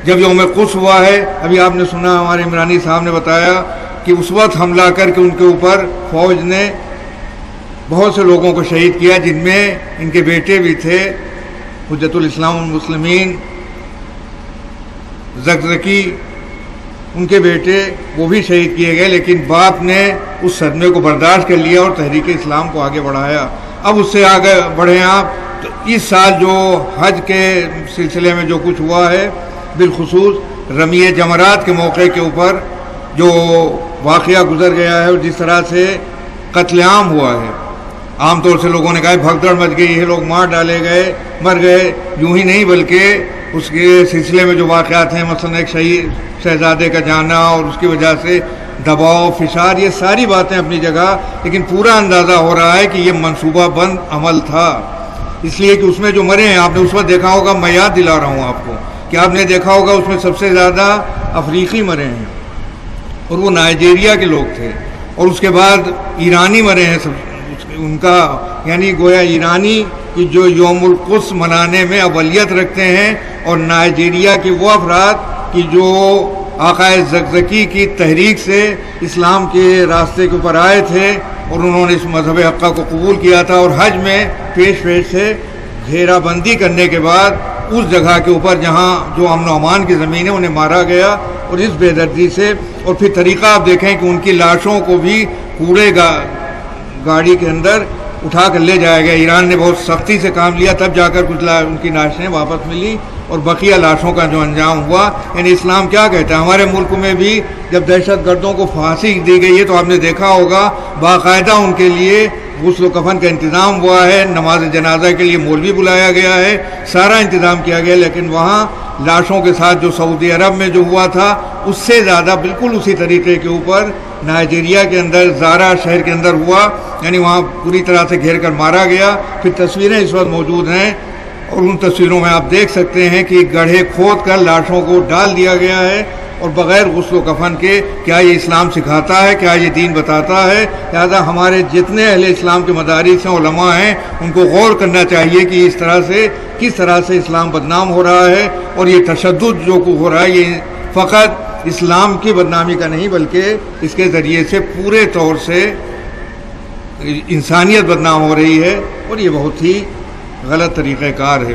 جب یوم قدس ہوا ہے، ابھی آپ نے سنا ہمارے عمرانی صاحب نے بتایا کہ اس وقت حملہ کر کے ان کے اوپر فوج نے بہت سے لوگوں کو شہید کیا، جن میں ان کے بیٹے بھی تھے، حجت الاسلام والمسلمین زکزکی، ان کے بیٹے وہ بھی شہید کیے گئے. لیکن باپ نے اس صدمے کو برداشت کر لیا اور تحریک اسلام کو آگے بڑھایا. اب اس سے آگے بڑھیں آپ تو اس سال جو حج کے سلسلے میں جو کچھ ہوا ہے، بالخصوص رمی جمرات کے موقع کے اوپر جو واقعہ گزر گیا ہے اور جس طرح سے قتل عام ہوا ہے، عام طور سے لوگوں نے کہا بھگدڑ مچ گئی ہے، لوگ مر گئے، یوں ہی نہیں بلکہ اس کے سلسلے میں جو واقعات ہیں، مثلا ایک شہزادے کا جانا اور اس کی وجہ سے دباؤ، فشار، یہ ساری باتیں اپنی جگہ، لیکن پورا اندازہ ہو رہا ہے کہ یہ منصوبہ بند عمل تھا. اس لیے کہ اس میں جو مرے ہیں، آپ نے اس وقت دیکھا ہوگا، میں یاد دلا رہا ہوں آپ کو کہ آپ نے دیکھا ہوگا اس میں سب سے زیادہ افریقی مرے ہیں اور وہ نائجیریا کے لوگ تھے، اور اس کے بعد ایرانی مرے ہیں ان کا، یعنی گویا ایرانی کہ جو یوم القدس منانے میں اولیت رکھتے ہیں، اور نائجیریا کے وہ افراد کہ جو آقا زکزکی کی تحریک سے اسلام کے راستے کے اوپر آئے تھے اور انہوں نے اس مذہب حقہ کو قبول کیا تھا، اور حج میں پیش سے گھیرا بندی کرنے کے بعد اس جگہ کے اوپر جہاں جو امن و امان کی زمین ہے انہیں مارا گیا، اور اس بے دردی سے. اور پھر طریقہ آپ دیکھیں کہ ان کی لاشوں کو بھی کوڑے گاڑی کے اندر اٹھا کر لے جایا گیا. ایران نے بہت سختی سے کام لیا، تب جا کر کچھ ان کی لاشیں واپس ملی، اور بقیہ لاشوں کا جو انجام ہوا. یعنی اسلام کیا کہتا ہے؟ ہمارے ملک میں بھی جب دہشت گردوں کو پھانسی دی گئی ہے تو آپ نے دیکھا ہوگا باقاعدہ ان کے لیے غسل و کفن کا انتظام ہوا ہے، نماز جنازہ کے لیے مولوی بلایا گیا ہے، سارا انتظام کیا گیا. لیکن وہاں لاشوں کے ساتھ جو سعودی عرب میں جو ہوا تھا اس سے زیادہ بالکل اسی طریقے کے اوپر نائجیریا کے اندر زارا شہر کے اندر ہوا، یعنی وہاں پوری طرح سے گھیر کر مارا گیا. پھر تصویریں اس وقت موجود ہیں، اور ان تصویروں میں آپ دیکھ سکتے ہیں کہ گڑھے کھود کر لاشوں کو ڈال دیا گیا ہے، اور بغیر غسل و کفن کے. کیا یہ اسلام سکھاتا ہے؟ کیا یہ دین بتاتا ہے؟ لہٰذا ہمارے جتنے اہل اسلام کے مدارس ہیں، علماء ہیں، ان کو غور کرنا چاہیے کہ کس طرح سے اسلام بدنام ہو رہا ہے. اور یہ تشدد جو ہو رہا ہے یہ فقط اسلام کی بدنامی کا نہیں، بلکہ اس کے ذریعے سے پورے طور سے انسانیت بدنام ہو رہی ہے، اور یہ بہت ہی غلط طریقہ کار ہے.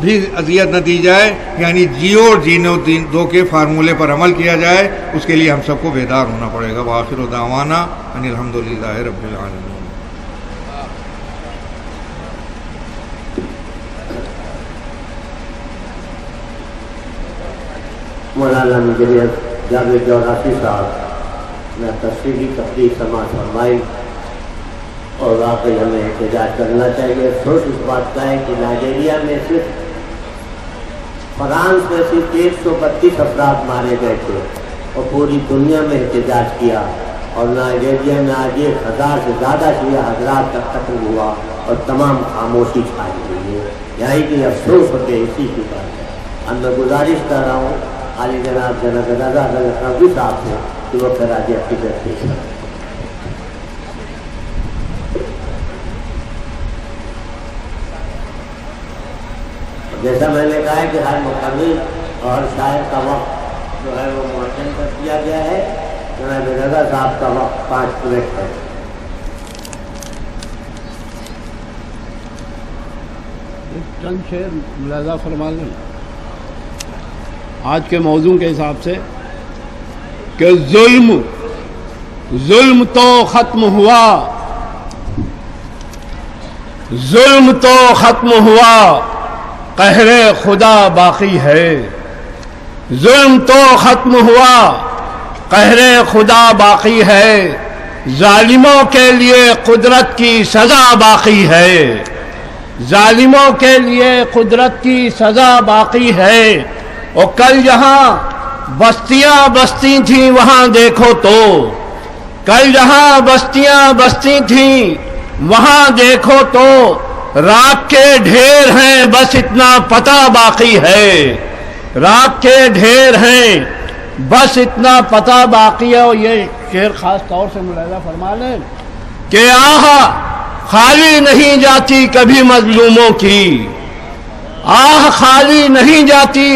بھی اذیت نہ دی جائے، یعنی جیو اور جینے دو کے فارمولے پر عمل کیا جائے، اس کے لیے ہم سب کو بیدار ہونا پڑے گا۔ وآخر دعوانا ان الحمدللہ رب العالمین۔ مولانا انجینئر جاوید جوراسی صاحب نے تفصیلی تقریر سماعت فرمائی، اور واقعی ہمیں احتجاج کرنا چاہیے۔ افسوس اس بات کا ہے کہ نائجیریا میں صرف فرانس میں صرف 132 افراد مارے گئے تھے اور پوری دنیا میں احتجاج کیا، اور نائجیریا میں آج 1000 سے زیادہ شیعہ حضرات کا قتل ہوا اور تمام خاموشی چھائی ہوئی ہے۔ یہی کہ افسوس ہوتے اسی کی بات ہے۔ اب میں گزارش کر رہا ہوں عالی جناب رضا نقوی صاحب سے کہ وہ خراج عقیدت پیش کریں۔ جیسا میں نے کہا ہے کہ ہر مقامی اور شاعر کا وقت جو ہے وہ معطل کر دیا گیا ہے۔ جناب رضا صاحب کا وقت 5 منٹ ہے۔ چند شعر ملاحظہ فرما لیں آج کے موضوع کے حساب سے کہ ظلم تو ختم ہوا، ظلم تو ختم ہوا، قہر خدا باقی ہے۔ ظلم تو ختم ہوا، قہر خدا باقی ہے، ظالموں کے لیے قدرت کی سزا باقی ہے، ظالموں کے لیے قدرت کی سزا باقی ہے۔ اور کل جہاں بستیاں بستی تھیں وہاں دیکھو تو، کل جہاں بستیاں بستی تھیں وہاں دیکھو تو، راکھ کے ڈھیر ہیں بس اتنا پتہ باقی ہے، راکھ کے ڈھیر ہیں بس اتنا پتہ باقی ہے۔ اور یہ شعر خاص طور سے ملاحظہ فرما لیں کہ آہ خالی نہیں جاتی کبھی مظلوموں کی، آہ خالی نہیں جاتی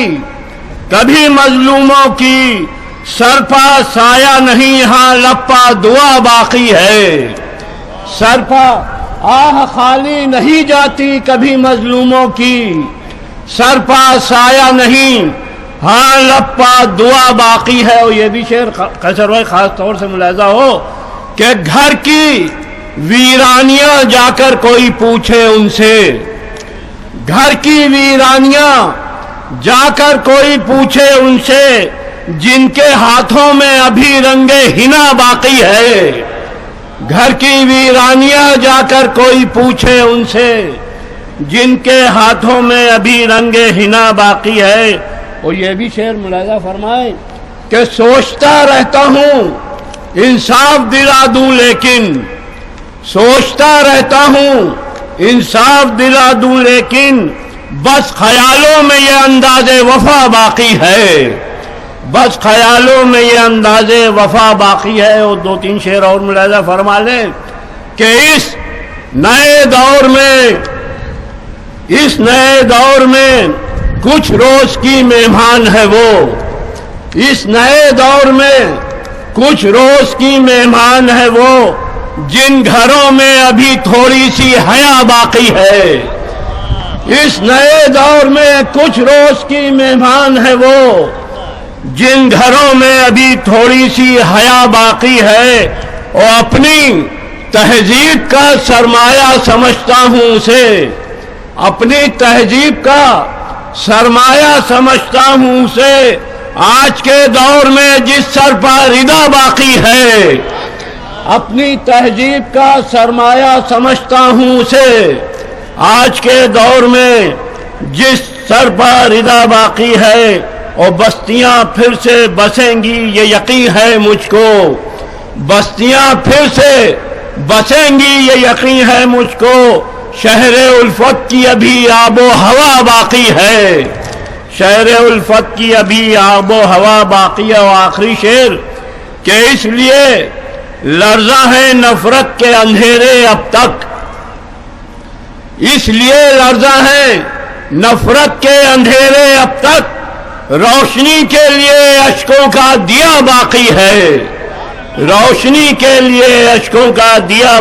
کبھی مظلوموں کی، سر پا سایہ نہیں ہاں لپا دعا باقی ہے، سر پا آہ خالی نہیں جاتی کبھی مظلوموں کی، سر پا سایہ نہیں ہاں لپا دعا باقی ہے۔ اور یہ بھی شعر کثروائے خاص طور سے ملاحظہ ہو کہ گھر کی ویرانیاں جا کر کوئی پوچھے ان سے، گھر کی ویرانیاں جا کر کوئی پوچھے ان سے، جن کے ہاتھوں میں ابھی رنگ حنا باقی ہے، گھر کی ویرانیاں جا کر کوئی پوچھے ان سے، جن کے ہاتھوں میں ابھی رنگ حنا باقی ہے۔ اور یہ بھی شعر ملاحظہ فرمائے کہ سوچتا رہتا ہوں انصاف دلا دوں، لیکن سوچتا رہتا ہوں انصاف دلا دوں، لیکن بس خیالوں میں یہ انداز وفا باقی ہے، بس خیالوں میں یہ انداز وفا باقی ہے۔ اور 2-3 شعر اور ملاحظہ فرما لیں کہ اس نئے دور میں کچھ روز کی مہمان ہے وہ، اس نئے دور میں کچھ روز کی مہمان ہے وہ، جن گھروں میں ابھی تھوڑی سی حیا باقی ہے، اس نئے دور میں کچھ روز کی مہمان ہے وہ، جن گھروں میں ابھی تھوڑی سی حیا باقی ہے۔ اور اپنی تہذیب کا سرمایہ سمجھتا ہوں اسے، اپنی تہذیب کا سرمایہ سمجھتا ہوں اسے، آج کے دور میں جس سر پر ردا باقی ہے، اپنی تہذیب کا سرمایہ سمجھتا ہوں اسے، آج کے دور میں جس سر پر ردا باقی ہے۔ اور بستیاں پھر سے بسیں گی یہ یقین ہے مجھ کو، بستیاں پھر سے بسیں گی یہ یقین ہے مجھ کو، شہر الفت کی ابھی آب و ہوا باقی ہے، شہر الفت کی ابھی آب و ہوا باقی ہے۔ اور آخری شعر کہ اس لیے لرزاں ہے نفرت کے اندھیرے اب تک، اس لیے لرزاں ہے نفرت کے اندھیرے اب تک، روشنی کے لیے اشکوں کا دیا باقی ہے، روشنی کے لیے اشکوں کا دیا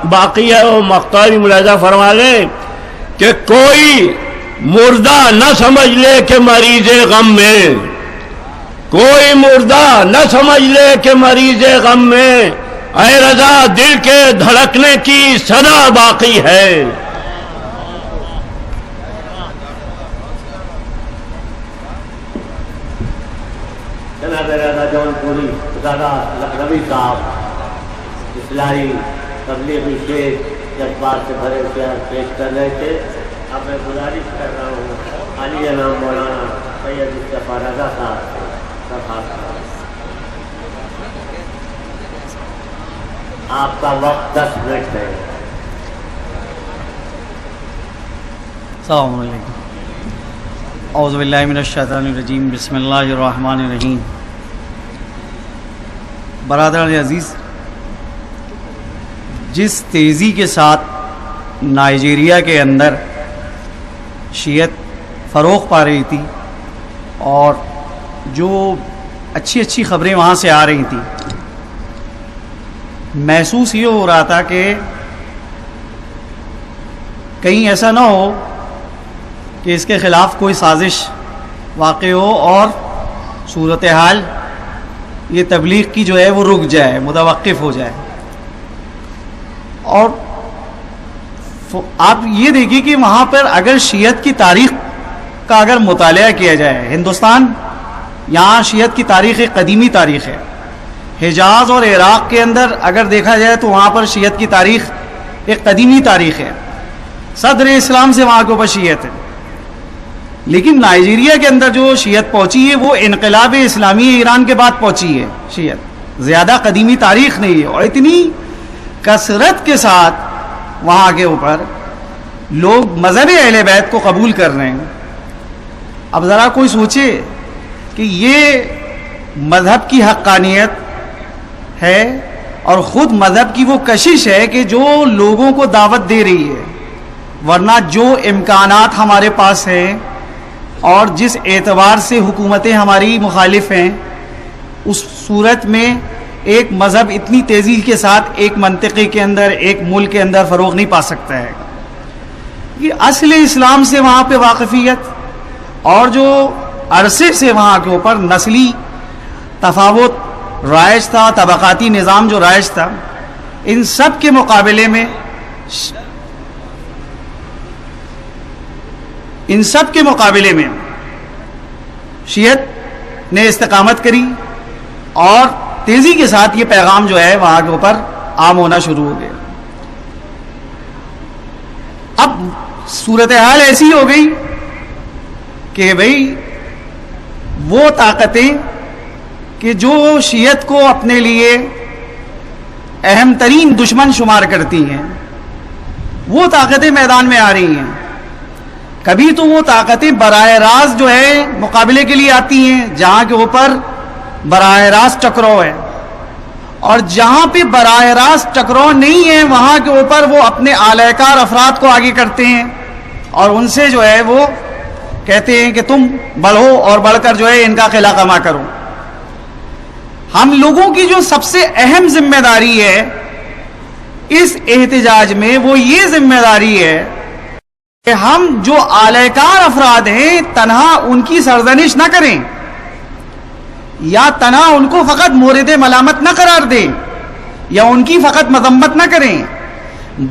باقی ہے۔ اور مقطع ملاحظہ فرما لیں کہ کوئی مردہ نہ سمجھ لے کہ مریض غم میں، کوئی مردہ نہ سمجھ لے کہ مریض غم میں، اے رضا دل کے دھڑکنے کی صدا باقی ہے۔ جناب رضا جون پوری زیادہ لکھنوی صاحب اصلاحی تبلیغی شعر جذبات سے بھرے پیار پیش کر رہے تھے۔ اب میں گزارش کر رہا ہوں علی نام مولانا سید مصطفیٰ رضا صاحب آپ کا وقت 10 منٹ ہے۔ السلام علیکم۔ اعوذ باللہ من الشیطان الرجیم، بسم اللہ الرحمن الرحیم۔ برادران عزیز، جس تیزی کے ساتھ نائجیریا کے اندر شیعت فروغ پا رہی تھی اور جو اچھی اچھی خبریں وہاں سے آ رہی تھیں، محسوس یہ ہو رہا تھا کہ کہیں ایسا نہ ہو کہ اس کے خلاف کوئی سازش واقع ہو اور صورتحال یہ تبلیغ کی جو ہے وہ رک جائے، متوقف ہو جائے۔ اور آپ یہ دیکھیے کہ وہاں پر اگر شیعت کی تاریخ کا اگر مطالعہ کیا جائے، ہندوستان یہاں شیعت کی تاریخ ایک قدیمی تاریخ ہے۔ حجاز اور عراق کے اندر اگر دیکھا جائے تو وہاں پر شیعت کی تاریخ ایک قدیمی تاریخ ہے، صدر اسلام سے وہاں کے اوپر شیعت ہے۔ لیکن نائجیریا کے اندر جو شیعت پہنچی ہے وہ انقلاب اسلامی ایران کے بعد پہنچی ہے۔ شیعت زیادہ قدیمی تاریخ نہیں ہے، اور اتنی کثرت کے ساتھ وہاں کے اوپر لوگ مذہب اہل بیت کو قبول کر رہے ہیں۔ اب ذرا کوئی سوچے کہ یہ مذہب کی حقانیت ہے اور خود مذہب کی وہ کشش ہے کہ جو لوگوں کو دعوت دے رہی ہے، ورنہ جو امکانات ہمارے پاس ہیں اور جس اعتبار سے حکومتیں ہماری مخالف ہیں، اس صورت میں ایک مذہب اتنی تیزی کے ساتھ ایک منطقے کے اندر، ایک ملک کے اندر فروغ نہیں پا سکتا ہے۔ یہ اصل اسلام سے وہاں پہ واقفیت اور جو عرصے سے وہاں کے اوپر نسلی تفاوت رائج تھا، طبقاتی نظام جو رائج تھا، ان سب کے مقابلے میں شیعت نے استقامت کری اور تیزی کے ساتھ یہ پیغام جو ہے وہاں کے اوپر عام ہونا شروع ہو گیا۔ اب صورتحال ایسی ہو گئی کہ بھئی وہ طاقتیں کہ جو شیعت کو اپنے لیے اہم ترین دشمن شمار کرتی ہیں، وہ طاقتیں میدان میں آ رہی ہیں۔ کبھی تو وہ طاقتیں براہ راست جو ہے مقابلے کے لیے آتی ہیں جہاں کے اوپر براہ راست ٹکراؤ ہے، اور جہاں پہ براہ راست ٹکراؤ نہیں ہے وہاں کے اوپر وہ اپنے اعلی کار افراد کو آگے کرتے ہیں اور ان سے جو ہے وہ کہتے ہیں کہ تم بڑھو اور بڑھ کر جو ہے ان کا قلع کما کرو۔ ہم لوگوں کی جو سب سے اہم ذمہ داری ہے اس احتجاج میں وہ یہ ذمہ داری ہے کہ ہم جو اعلی کار افراد ہیں تنہا ان کی سرزنش نہ کریں یا تنہا ان کو فقط مورد ملامت نہ قرار دیں یا ان کی فقط مذمت نہ کریں،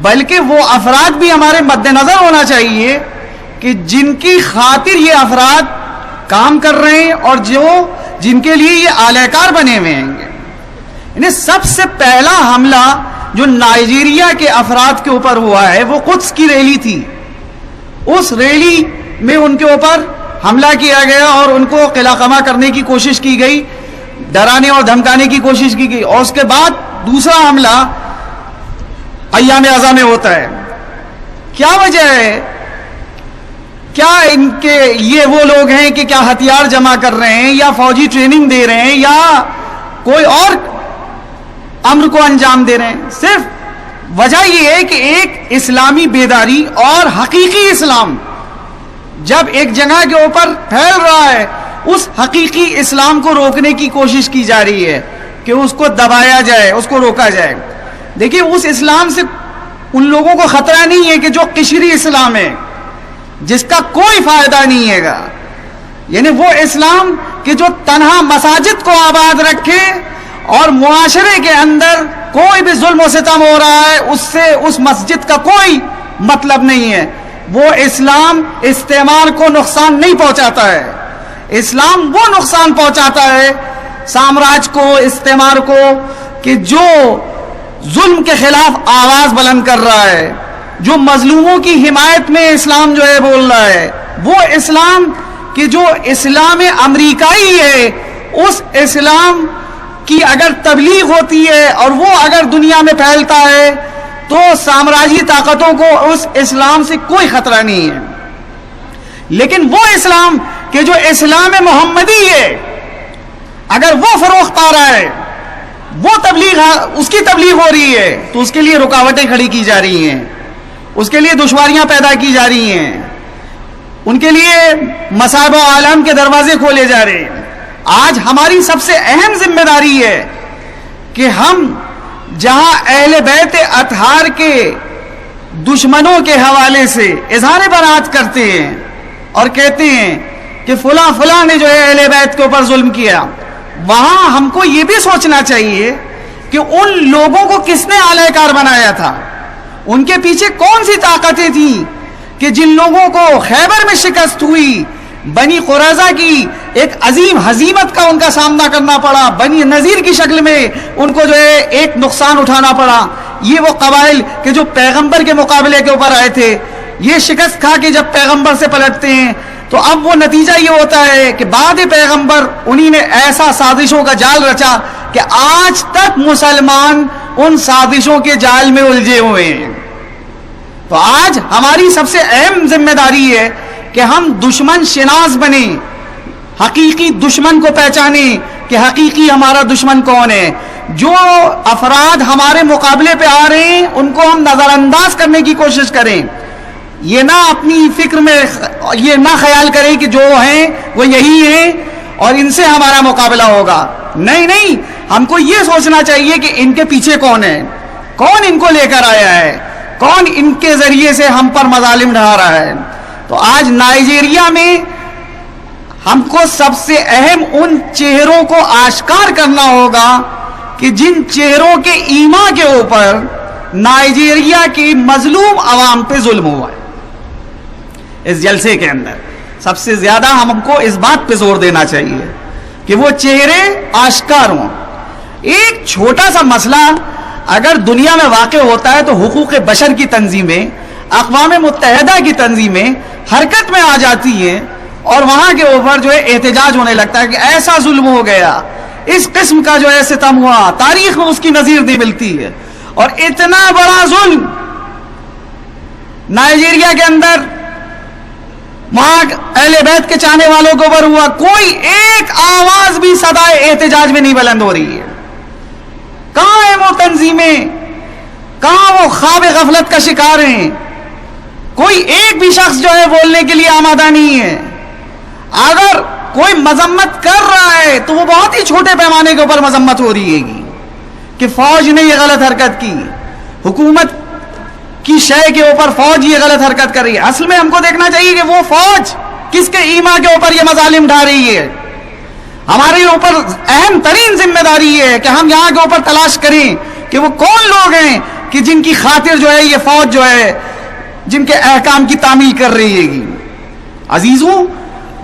بلکہ وہ افراد بھی ہمارے مد نظر ہونا چاہیے کہ جن کی خاطر یہ افراد کام کر رہے ہیں اور جن کے لیے یہ اعلی کار بنے ہوئے ہیں۔ یعنی سب سے پہلا حملہ جو نائجیریا کے افراد کے اوپر ہوا ہے وہ قدس کی ریلی تھی۔ اس ریلی میں ان کے اوپر حملہ کیا گیا اور ان کو قلع کما کرنے کی کوشش کی گئی، ڈرانے اور دھمکانے کی کوشش کی گئی، اور اس کے بعد دوسرا حملہ ایام اعزاں میں ہوتا ہے۔ کیا وجہ ہے؟ کیا ان کے یہ وہ لوگ ہیں کہ کیا ہتھیار جمع کر رہے ہیں یا فوجی ٹریننگ دے رہے ہیں یا کوئی اور امر کو انجام دے رہے ہیں؟ صرف وجہ یہ ہے کہ ایک اسلامی بیداری اور حقیقی اسلام جب ایک جگہ کے اوپر پھیل رہا ہے، اس حقیقی اسلام کو روکنے کی کوشش کی جا رہی ہے کہ اس کو دبایا جائے، اس کو روکا جائے۔ دیکھیے اس اسلام سے ان لوگوں کو خطرہ نہیں ہے کہ جو قشری اسلام ہے، جس کا کوئی فائدہ نہیں ہے گا. یعنی وہ اسلام کہ جو تنہا مساجد کو آباد رکھے اور معاشرے کے اندر کوئی بھی ظلم و ستم ہو رہا ہے اس سے اس مسجد کا کوئی مطلب نہیں ہے. وہ اسلام استعمار کو نقصان نہیں پہنچاتا ہے. اسلام وہ نقصان پہنچاتا ہے سامراج کو, استعمار کو, کہ جو ظلم کے خلاف آواز بلند کر رہا ہے, جو مظلوموں کی حمایت میں اسلام جو ہے بول رہا ہے. وہ اسلام کہ جو اسلام امریکائی ہے, اس اسلام کی اگر تبلیغ ہوتی ہے اور وہ اگر دنیا میں پھیلتا ہے تو سامراجی طاقتوں کو اس اسلام سے کوئی خطرہ نہیں ہے. لیکن وہ اسلام کہ جو اسلام محمدی ہے, اگر وہ فروغ پا رہا ہے, وہ تبلیغ اس کی تبلیغ ہو رہی ہے, تو اس کے لیے رکاوٹیں کھڑی کی جا رہی ہیں, اس کے لیے دشواریاں پیدا کی جا رہی ہیں, ان کے لیے مصائب و عالم کے دروازے کھولے جا رہے ہیں. آج ہماری سب سے اہم ذمہ داری ہے کہ ہم جہاں اہل بیت اطہار کے دشمنوں کے حوالے سے اظہار برات کرتے ہیں اور کہتے ہیں کہ فلاں فلاں نے جو ہے اہل بیت کے اوپر ظلم کیا, وہاں ہم کو یہ بھی سوچنا چاہیے کہ ان لوگوں کو کس نے اعلی کار بنایا تھا, ان کے پیچھے کون سی طاقتیں تھیں کہ جن لوگوں کو خیبر میں شکست ہوئی, بنی قریظہ کی ایک عظیم ہزیمت کا ان کا سامنا کرنا پڑا, بنی نذیر کی شکل میں ان کو جو ہے ایک نقصان اٹھانا پڑا. یہ وہ قبائل کہ جو پیغمبر کے مقابلے کے اوپر آئے تھے, یہ شکست کھا کے جب پیغمبر سے پلٹتے ہیں تو اب وہ نتیجہ یہ ہوتا ہے کہ بعد پیغمبر انہی نے ایسا سازشوں کا جال رچا کہ آج تک مسلمان ان سازشوں کے جال میں الجھے ہوئے ہیں. تو آج ہماری سب سے اہم ذمہ داری ہے کہ ہم دشمن شناس بنیں, حقیقی دشمن کو پہچانیں کہ حقیقی ہمارا دشمن کون ہے. جو افراد ہمارے مقابلے پہ آ رہے ہیں ان کو ہم نظر انداز کرنے کی کوشش کریں. یہ نہ اپنی فکر میں یہ نہ خیال کریں کہ جو ہیں وہ یہی ہیں اور ان سے ہمارا مقابلہ ہوگا. نہیں نہیں, ہم کو یہ سوچنا چاہیے کہ ان کے پیچھے کون ہے, کون ان کو لے کر آیا ہے, کون ان کے ذریعے سے ہم پر مظالم ڈھا رہا ہے. تو آج نائجیریا میں ہم کو سب سے اہم ان چہروں کو آشکار کرنا ہوگا کہ جن چہروں کے ایما کے اوپر نائجیریا کی مظلوم عوام پہ ظلم ہوا ہے. اس جلسے کے اندر سب سے زیادہ ہم کو اس بات پہ زور دینا چاہیے کہ وہ چہرے آشکار ہوں. ایک چھوٹا سا مسئلہ اگر دنیا میں واقع ہوتا ہے تو حقوق بشر کی تنظیمیں, اقوام متحدہ کی تنظیمیں حرکت میں آ جاتی ہیں اور وہاں کے اوپر جو ہے احتجاج ہونے لگتا ہے کہ ایسا ظلم ہو گیا, اس قسم کا جو ہے ستم ہوا, تاریخ میں اس کی نظیر نہیں ملتی ہے. اور اتنا بڑا ظلم نائجیریا کے اندر وہاں اہل بیت کے چاہنے والوں کے اوپر ہوا, کوئی ایک آواز بھی صدائے احتجاج میں نہیں بلند ہو رہی ہے. کہاں ہیں وہ تنظیمیں, کہاں وہ خواب غفلت کا شکار ہیں؟ کوئی ایک بھی شخص جو ہے بولنے کے لیے آمادہ نہیں ہے. اگر کوئی مذمت کر رہا ہے تو وہ بہت ہی چھوٹے پیمانے کے اوپر مذمت ہو رہی ہے کہ فوج نے یہ غلط حرکت کی, حکومت کی شے کے اوپر فوج یہ غلط حرکت کر رہی ہے. اصل میں ہم کو دیکھنا چاہیے کہ وہ فوج کس کے ایما کے اوپر یہ مظالم ڈھا رہی ہے. ہمارے اوپر اہم ترین ذمہ داری یہ ہے کہ ہم یہاں کے اوپر تلاش کریں کہ وہ کون لوگ ہیں کہ جن کی خاطر جو ہے یہ فوج جو ہے جن کے احکام کی تعمیل کر رہی ہے. عزیزوں,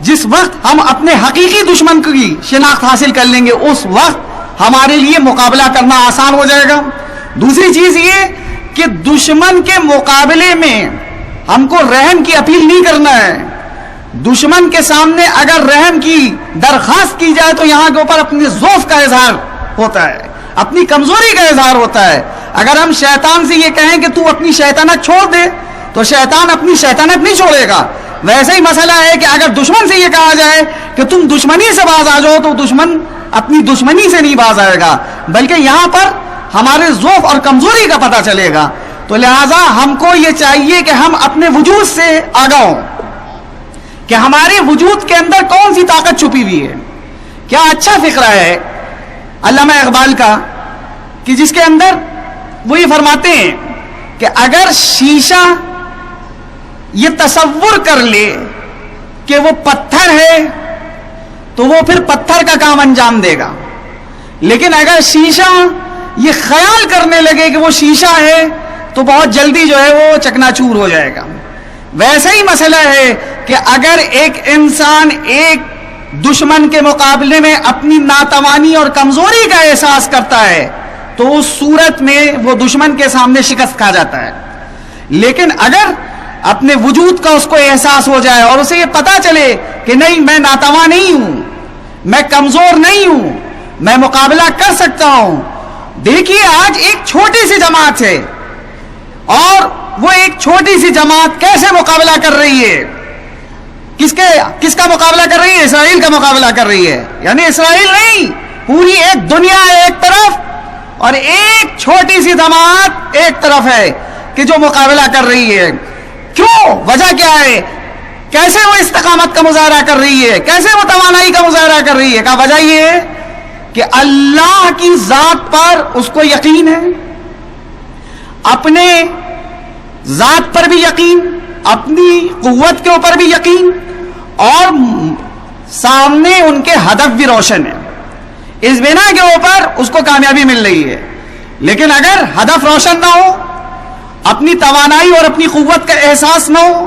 جس وقت ہم اپنے حقیقی دشمن کی شناخت حاصل کر لیں گے اس وقت ہمارے لیے مقابلہ کرنا آسان ہو جائے گا. دوسری چیز یہ کہ دشمن کے مقابلے میں ہم کو رحم کی اپیل نہیں کرنا ہے. دشمن کے سامنے اگر رحم کی درخواست کی جائے تو یہاں کے اوپر اپنے ضعف کا اظہار ہوتا ہے, اپنی کمزوری کا اظہار ہوتا ہے. اگر ہم شیطان سے یہ کہیں کہ تو اپنی شیطانت چھوڑ دے تو شیطان اپنی شیطانت نہیں چھوڑے گا. ویسے ہی مسئلہ ہے کہ اگر دشمن سے یہ کہا جائے کہ تم دشمنی سے باز آ جاؤ تو دشمن اپنی دشمنی سے نہیں باز آئے گا, بلکہ یہاں پر ہمارے ضعف اور کمزوری کا پتہ چلے گا. تو لہٰذا ہم کو یہ چاہیے کہ ہم اپنے وجود سے آگاہ ہوں کہ ہمارے وجود کے اندر کون سی طاقت چھپی ہوئی ہے. کیا اچھا فقرہ ہے علامہ اقبال کا کہ جس کے اندر وہ یہ فرماتے ہیں کہ اگر شیشہ یہ تصور کر لے کہ وہ پتھر ہے تو وہ پھر پتھر کا کام انجام دے گا. لیکن اگر شیشہ یہ خیال کرنے لگے کہ وہ شیشہ ہے تو بہت جلدی جو ہے وہ چکنا چور ہو جائے گا. ویسا ہی مسئلہ ہے کہ اگر ایک انسان ایک دشمن کے مقابلے میں اپنی ناتوانی اور کمزوری کا احساس کرتا ہے تو اس صورت میں وہ دشمن کے سامنے شکست کھا جاتا ہے. لیکن اگر اپنے وجود کا اس کو احساس ہو جائے اور اسے یہ پتا چلے کہ نہیں میں ناتواں نہیں ہوں, میں کمزور نہیں ہوں, میں مقابلہ کر سکتا ہوں. دیکھیے آج ایک چھوٹی سی جماعت ہے اور وہ ایک چھوٹی سی جماعت کیسے مقابلہ کر رہی ہے, کس کا مقابلہ کر رہی ہے؟ اسرائیل کا مقابلہ کر رہی ہے. یعنی اسرائیل نہیں, پوری ایک دنیا ہے ایک طرف اور ایک چھوٹی سی جماعت ایک طرف ہے کہ جو مقابلہ کر رہی ہے. کیوں؟ وجہ کیا ہے؟ کیسے وہ استقامت کا مظاہرہ کر رہی ہے, کیسے وہ توانائی کا مظاہرہ کر رہی ہے؟ کہا وجہ یہ ہے کہ اللہ کی ذات پر اس کو یقین ہے, اپنے ذات پر بھی یقین, اپنی قوت کے اوپر بھی یقین, اور سامنے ان کے ہدف بھی روشن ہے. اس بنا کے اوپر اس کو کامیابی مل رہی ہے. لیکن اگر ہدف روشن نہ ہو, اپنی توانائی اور اپنی قوت کا احساس نہ ہو,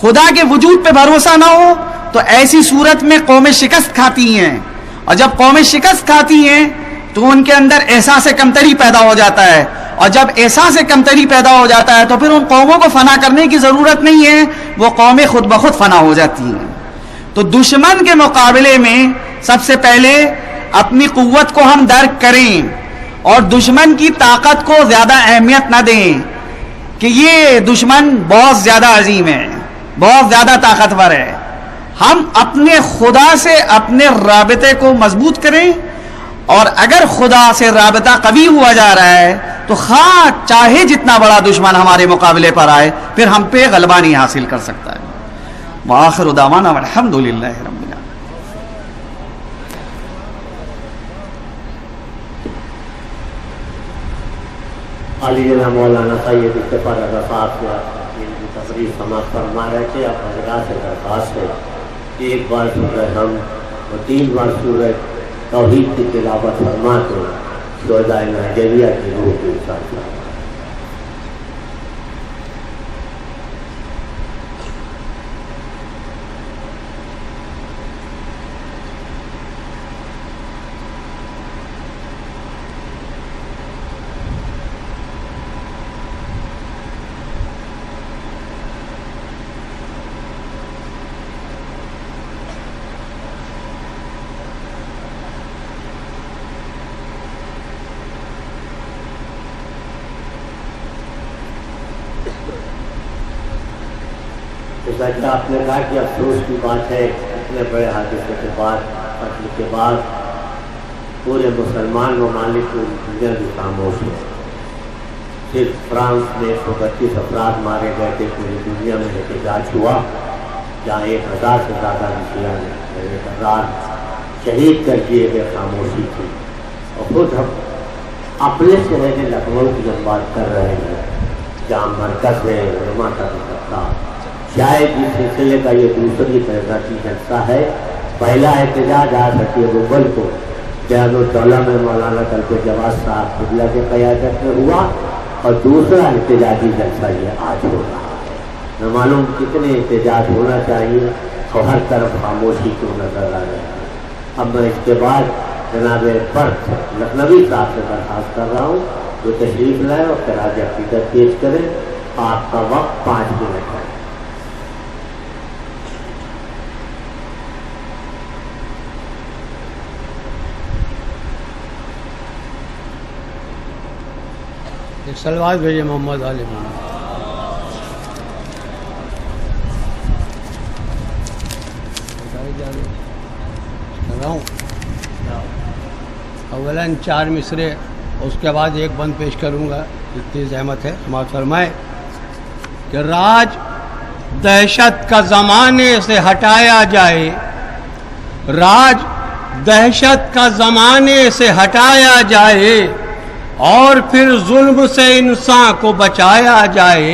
خدا کے وجود پہ بھروسہ نہ ہو, تو ایسی صورت میں قومیں شکست کھاتی ہیں. اور جب قومیں شکست کھاتی ہیں تو ان کے اندر احساس کمتری پیدا ہو جاتا ہے, اور جب احساس کمتری پیدا ہو جاتا ہے تو پھر ان قوموں کو فنا کرنے کی ضرورت نہیں ہے, وہ قومیں خود بخود فنا ہو جاتی ہیں. تو دشمن کے مقابلے میں سب سے پہلے اپنی قوت کو ہم درک کریں اور دشمن کی طاقت کو زیادہ اہمیت نہ دیں کہ یہ دشمن بہت زیادہ عظیم ہے, بہت زیادہ طاقتور ہے. ہم اپنے خدا سے اپنے رابطے کو مضبوط کریں, اور اگر خدا سے رابطہ قوی ہوا جا رہا ہے تو خواہ چاہے جتنا بڑا دشمن ہمارے مقابلے پر آئے پھر ہم پہ غلبہ نہیں حاصل کر سکتا ہے. وآخر دعوانا والحمد للہ رب العالمین. علی جناب مولانا سید اتفاق رفاق سے ان کی تقریر سماعت فرما رہے تھے. آپ حضرات سے درخواست ہے کہ ایک بار سورہ ہم اور 3 بار سورہ توحید کی تلاوت فرما کے شہدائے نائجیریا کی روح کے ساتھ فرما. جیسا آپ نے کہا کہ افسوس کی بات ہے اتنے بڑے حادثے کے بعد, قتل کے بعد پورے مسلمان ممالک دنیا بھی خاموش ہے. صرف فرانس میں 132 افراد مارے گئے تھے, پوری دنیا میں احتجاج ہوا جہاں 1000 سے زیادہ مسیحیوں نے 1000 شہید کر دیے گئے. خاموشی تھی. اور خود ہم اپنے شہر لکھنؤ کی جب بات کر رہے ہیں جہاں مرکز ہے علماء کا طبقہ, شاید اس سلسلے کا یہ دوسری تحقیقی جلسہ ہے. پہلا احتجاج آج 30 اکتوبر کو بیان الدولہ میں مولانا کلب جواز صاحب قبلہ کے قیادت میں ہوا, اور دوسرا احتجاجی جلسہ یہ آج ہو رہا ہے. نہ معلوم کتنے احتجاج ہونا چاہیے اور ہر طرف خاموشی کیوں نظر آ رہی ہے. اب میں اس کے بعد جناب فرد لکھنوی صاحب سے درخواست کر رہا ہوں جو تشریف لائیں اور خراج عقیدت پیش کریں. آپ کا وقت 5 منٹ ہے. ایک سلوات بھیجے محمد علی کر رہا ہوں. اولاً 4 مصرے, اس کے بعد ایک بند پیش کروں گا. اتنی زحمت ہے سماعت فرمائے کہ راج دہشت کا زمانے سے ہٹایا جائے, راج دہشت کا زمانے سے ہٹایا جائے, اور پھر ظلم سے انسان کو بچایا جائے.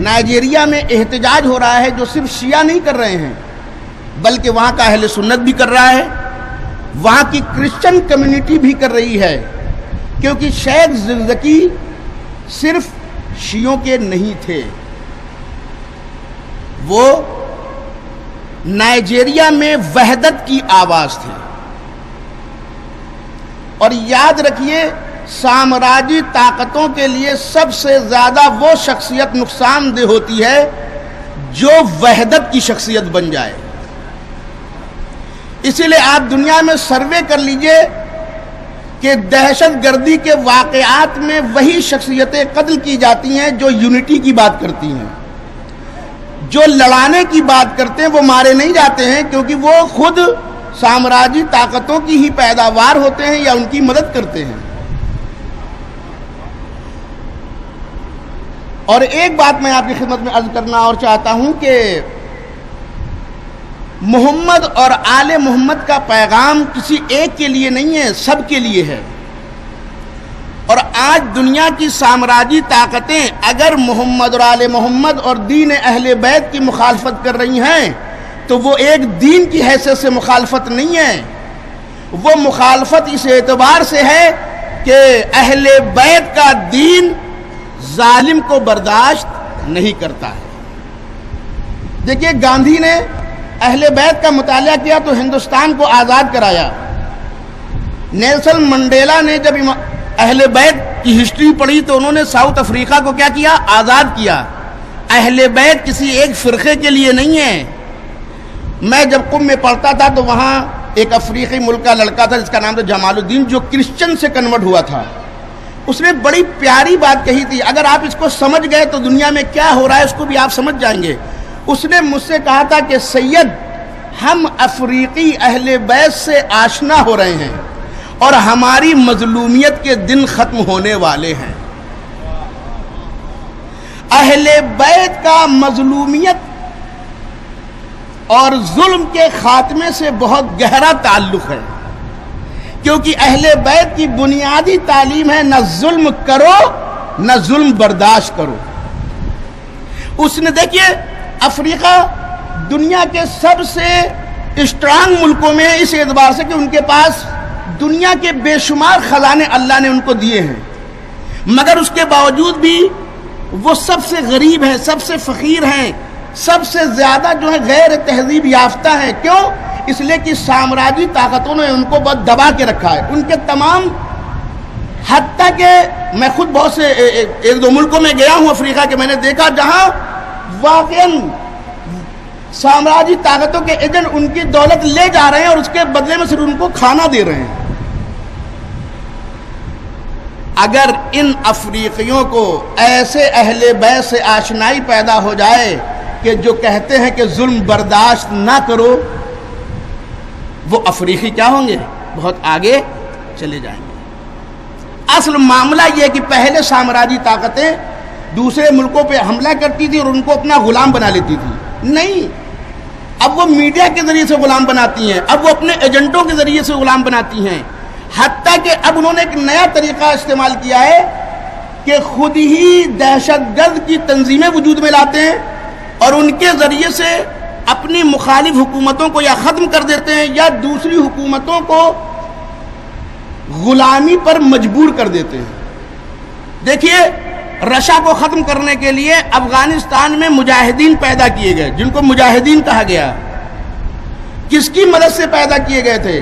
نائجیریا میں احتجاج ہو رہا ہے جو صرف شیعہ نہیں کر رہے ہیں بلکہ وہاں کا اہل سنت بھی کر رہا ہے، وہاں کی کرسچن کمیونٹی بھی کر رہی ہے، کیونکہ شیخ زکزکی صرف شیعوں کے نہیں تھے، وہ نائجیریا میں وحدت کی آواز تھے۔ اور یاد رکھیے سامراجی طاقتوں کے لیے سب سے زیادہ وہ شخصیت نقصان دہ ہوتی ہے جو وحدت کی شخصیت بن جائے۔ اسی لیے آپ دنیا میں سروے کر لیجئے کہ دہشت گردی کے واقعات میں وہی شخصیتیں قتل کی جاتی ہیں جو یونٹی کی بات کرتی ہیں، جو لڑانے کی بات کرتے ہیں وہ مارے نہیں جاتے ہیں، کیونکہ وہ خود سامراجی طاقتوں کی ہی پیداوار ہوتے ہیں یا ان کی مدد کرتے ہیں۔ اور ایک بات میں آپ کی خدمت میں عرض کرنا اور چاہتا ہوں کہ محمد اور آل محمد کا پیغام کسی ایک کے لیے نہیں ہے، سب کے لیے ہے۔ اور آج دنیا کی سامراجی طاقتیں اگر محمد اور آل محمد اور دین اہل بیت کی مخالفت کر رہی ہیں تو وہ ایک دین کی حیثیت سے مخالفت نہیں ہے، وہ مخالفت اس اعتبار سے ہے کہ اہل بیت کا دین ظالم کو برداشت نہیں کرتا ہے۔ دیکھیے گاندھی نے اہل بیت کا مطالعہ کیا تو ہندوستان کو آزاد کرایا، نیلسن منڈیلا نے جب اہل بیت کی ہسٹری پڑھی تو انہوں نے ساؤتھ افریقہ کو کیا کیا؟ آزاد کیا۔ اہل بیت کسی ایک فرقے کے لیے نہیں ہے۔ میں جب قم میں پڑھتا تھا تو وہاں ایک افریقی ملک کا لڑکا تھا جس کا نام تھا جمال الدین، جو کرسچن سے کنورٹ ہوا تھا۔ اس نے بڑی پیاری بات کہی تھی، اگر آپ اس کو سمجھ گئے تو دنیا میں کیا ہو رہا ہے اس کو بھی آپ سمجھ جائیں گے۔ اس نے مجھ سے کہا تھا کہ سید، ہم افریقی اہل بیت سے آشنا ہو رہے ہیں اور ہماری مظلومیت کے دن ختم ہونے والے ہیں۔ اہل بیت کا مظلومیت اور ظلم کے خاتمے سے بہت گہرا تعلق ہے، کیونکہ اہل بیت کی بنیادی تعلیم ہے نہ ظلم کرو نہ ظلم برداشت کرو۔ اس نے دیکھیے افریقہ دنیا کے سب سے اسٹرانگ ملکوں میں اس اعتبار سے کہ ان کے پاس دنیا کے بے شمار خزانے اللہ نے ان کو دیے ہیں، مگر اس کے باوجود بھی وہ سب سے غریب ہیں، سب سے فقیر ہیں، سب سے زیادہ جو ہے غیر تہذیب یافتہ ہیں۔ کیوں؟ اس لیے کہ سامراجی طاقتوں نے ان کو بہت دبا کے رکھا ہے۔ ان کے تمام، حتیٰ کہ میں خود بہت سے ایک دو ملکوں میں گیا ہوں افریقہ کے، میں نے دیکھا جہاں واقعاً سامراجی طاقتوں کے ایجنٹ ان کی دولت لے جا رہے ہیں اور اس کے بدلے میں صرف ان کو کھانا دے رہے ہیں۔ اگر ان افریقیوں کو ایسے اہل بیت سے آشنائی پیدا ہو جائے کہ جو کہتے ہیں کہ ظلم برداشت نہ کرو، وہ افریقی کیا ہوں گے؟ بہت آگے چلے جائیں گے۔ اصل معاملہ یہ کہ پہلے سامراجی طاقتیں دوسرے ملکوں پہ حملہ کرتی تھی اور ان کو اپنا غلام بنا لیتی تھی، نہیں، اب وہ میڈیا کے ذریعے سے غلام بناتی ہیں، اب وہ اپنے ایجنٹوں کے ذریعے سے غلام بناتی ہیں، حتیٰ کہ اب انہوں نے ایک نیا طریقہ استعمال کیا ہے کہ خود ہی دہشت گرد کی تنظیمیں وجود میں لاتے ہیں اور ان کے ذریعے سے اپنی مخالف حکومتوں کو یا ختم کر دیتے ہیں یا دوسری حکومتوں کو غلامی پر مجبور کر دیتے ہیں۔ دیکھیے رشا کو ختم کرنے کے لیے افغانستان میں مجاہدین پیدا کیے گئے جن کو مجاہدین کہا گیا۔ کس کی مدد سے پیدا کیے گئے تھے؟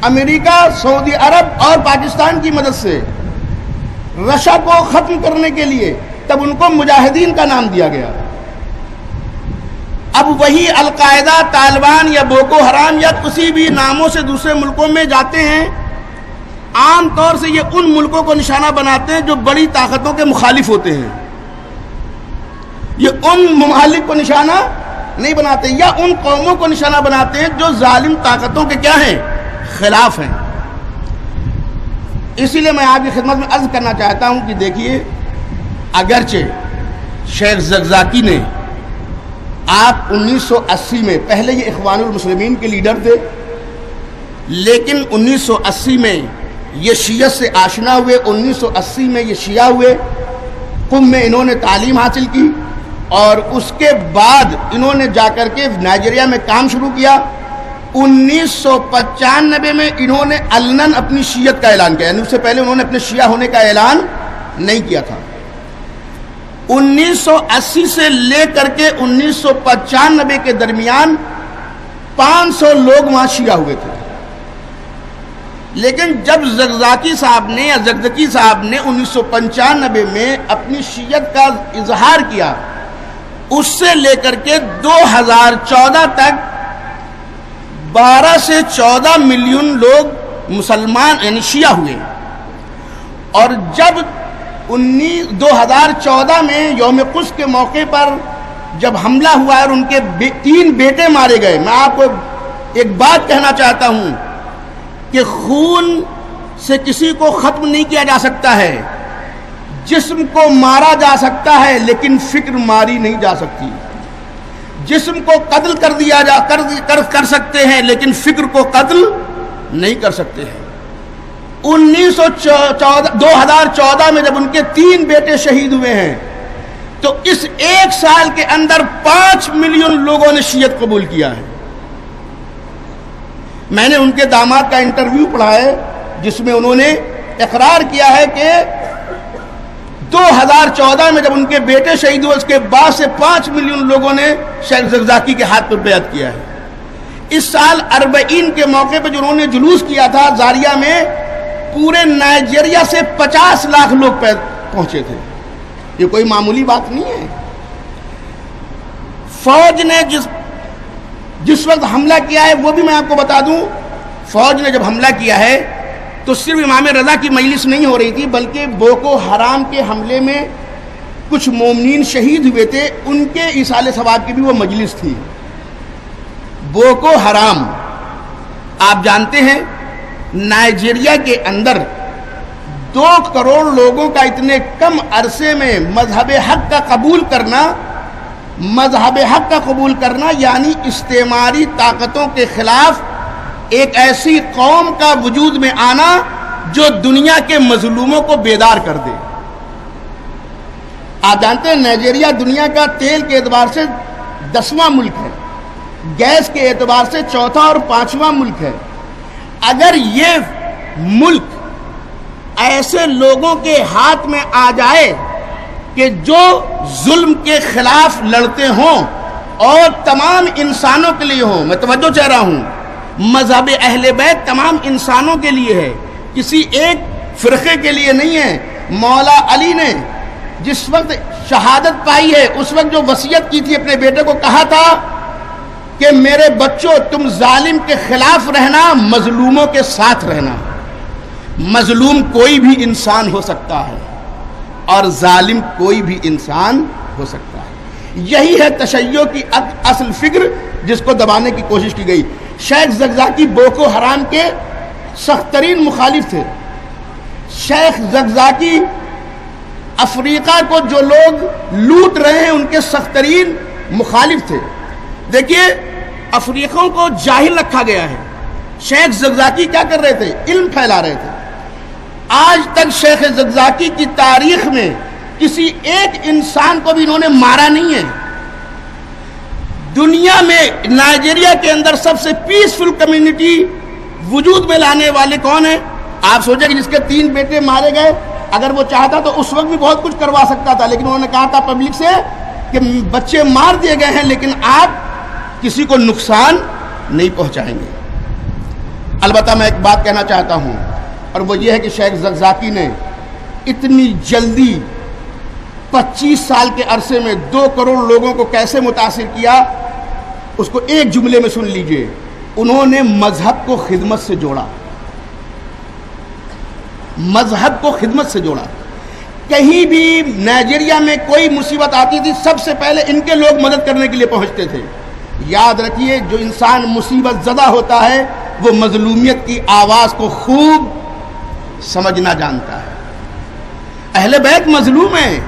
امریکہ، سعودی عرب اور پاکستان کی مدد سے، رشا کو ختم کرنے کے لیے، تب ان کو مجاہدین کا نام دیا گیا۔ اب وہی القاعدہ، طالبان یا بوکو حرام یا کسی بھی ناموں سے دوسرے ملکوں میں جاتے ہیں، عام طور سے یہ ان ملکوں کو نشانہ بناتے ہیں جو بڑی طاقتوں کے مخالف ہوتے ہیں، یہ ان ممالک کو نشانہ نہیں بناتے یا ان قوموں کو نشانہ بناتے ہیں جو ظالم طاقتوں کے کیا ہیں؟ خلاف ہیں۔ اسی لیے میں آپ کی خدمت میں عرض کرنا چاہتا ہوں کہ دیکھیے اگرچہ شیخ زکزاکی نے آپ 1980 میں، پہلے یہ اخوان المسلمین کے لیڈر تھے، لیکن 1980 میں یہ شیعت سے آشنا ہوئے، 1980 میں یہ شیعہ ہوئے، قم میں انہوں نے تعلیم حاصل کی اور اس کے بعد انہوں نے جا کر کے نائجیریا میں کام شروع کیا. 1995 میں انہوں نے علناً اپنی شیعت کا اعلان کیا, یعنی اس سے پہلے انہوں نے اپنے شیعہ ہونے کا اعلان نہیں کیا تھا. 1980 سے لے کر کے 1995 کے درمیان 500 لوگ وہاں شیعہ ہوئے تھے. لیکن جب زکزاکی صاحب نے یا زکزکی صاحب نے 1995 میں اپنی شیعت کا اظہار کیا, اس سے لے کر کے 2014 تک 12 سے 14 ملین لوگ مسلمان یعنی شیعہ ہوئے. اور جب 2014 میں یوم قدس کے موقع پر جب حملہ ہوا اور ان کے 3 بیٹے مارے گئے, میں آپ کو ایک بات کہنا چاہتا ہوں کہ خون سے کسی کو ختم نہیں کیا جا سکتا ہے, جسم کو مارا جا سکتا ہے لیکن فکر ماری نہیں جا سکتی. جسم کو قتل کر دیا کر سکتے ہیں لیکن فکر کو قتل نہیں کر سکتے ہیں. 2014 میں جب ان کے 3 بیٹے شہید ہوئے ہیں تو اس 1 سال کے اندر 5 ملین لوگوں نے شیعت قبول کیا ہے. میں نے ان کے داماد کا انٹرویو پڑھا ہے جس میں انہوں نے اقرار کیا ہے کہ 2014 میں جب ان کے بیٹے شہید ہوئے اس کے بعد سے 5 ملین لوگوں نے شیخ زکزاکی کے ہاتھ پر بیعت کیا ہے. اس سال 40 کے موقع پہ جو انہوں نے جلوس کیا تھا زاریہ میں, پورے نائجیریا سے 50 لاکھ لوگ پہنچے تھے. یہ کوئی معمولی بات نہیں ہے. فوج نے جس وقت حملہ کیا ہے وہ بھی میں آپ کو بتا دوں, فوج نے جب حملہ کیا ہے تو صرف امام رضا کی مجلس نہیں ہو رہی تھی بلکہ بوکو حرام کے حملے میں کچھ مومنین شہید ہوئے تھے, ان کے ایصال ثواب کی بھی وہ مجلس تھی. بوکو حرام آپ جانتے ہیں نائجیریا کے اندر 2 کروڑ لوگوں کا اتنے کم عرصے میں مذہب حق کا قبول کرنا یعنی استعماری طاقتوں کے خلاف ایک ایسی قوم کا وجود میں آنا جو دنیا کے مظلوموں کو بیدار کر دے. آپ جانتے ہیں نائجیریا دنیا کا تیل کے اعتبار سے 10واں ملک ہے, گیس کے اعتبار سے 4تھا اور 5واں ملک ہے. اگر یہ ملک ایسے لوگوں کے ہاتھ میں آ جائے کہ جو ظلم کے خلاف لڑتے ہوں اور تمام انسانوں کے لیے ہوں, میں توجہ چاہ رہا ہوں, مذہب اہل بیت تمام انسانوں کے لیے ہے, کسی ایک فرقے کے لیے نہیں ہے. مولا علی نے جس وقت شہادت پائی ہے اس وقت جو وصیت کی تھی اپنے بیٹے کو کہا تھا کہ میرے بچوں تم ظالم کے خلاف رہنا, مظلوموں کے ساتھ رہنا. مظلوم کوئی بھی انسان ہو سکتا ہے اور ظالم کوئی بھی انسان ہو سکتا ہے. یہی ہے تشیع کی اصل فکر جس کو دبانے کی کوشش کی گئی. شیخ زکزاکی بوکو حرام کے سخت ترین مخالف تھے. شیخ زکزاکی افریقہ کو جو لوگ لوٹ رہے ہیں ان کے سخت ترین مخالف تھے. دیکھیے افریقوں کو جاہل رکھا گیا ہے. شیخ زکزاکی کیا کر رہے تھے؟ علم پھیلا رہے تھے. آج تک شیخ زکزاکی کی تاریخ میں کسی ایک انسان کو بھی انہوں نے مارا نہیں ہے. دنیا میں نائجیریا کے اندر سب سے پیسفل کمیونٹی وجود میں لانے والے کون ہیں؟ آپ سوچیں کہ جس کے 3 بیٹے مارے گئے, اگر وہ چاہتا تو اس وقت بھی بہت کچھ کروا سکتا تھا, لیکن انہوں نے کہا تھا پبلک سے کہ بچے مار دیے گئے ہیں لیکن آپ کسی کو نقصان نہیں پہنچائیں گے. البتہ میں ایک بات کہنا چاہتا ہوں اور وہ یہ ہے کہ شیخ زکزاکی نے اتنی جلدی 25 سال کے عرصے میں 2 کروڑ لوگوں کو کیسے متاثر کیا, اس کو ایک جملے میں سن لیجئے. انہوں نے مذہب کو خدمت سے جوڑا. مذہب کو خدمت سے جوڑا. کہیں بھی نائجیریا میں کوئی مصیبت آتی تھی سب سے پہلے ان کے لوگ مدد کرنے کے لیے پہنچتے تھے. یاد رکھیے جو انسان مصیبت زدہ ہوتا ہے وہ مظلومیت کی آواز کو خوب سمجھنا جانتا ہے. اہل بیت مظلوم ہیں,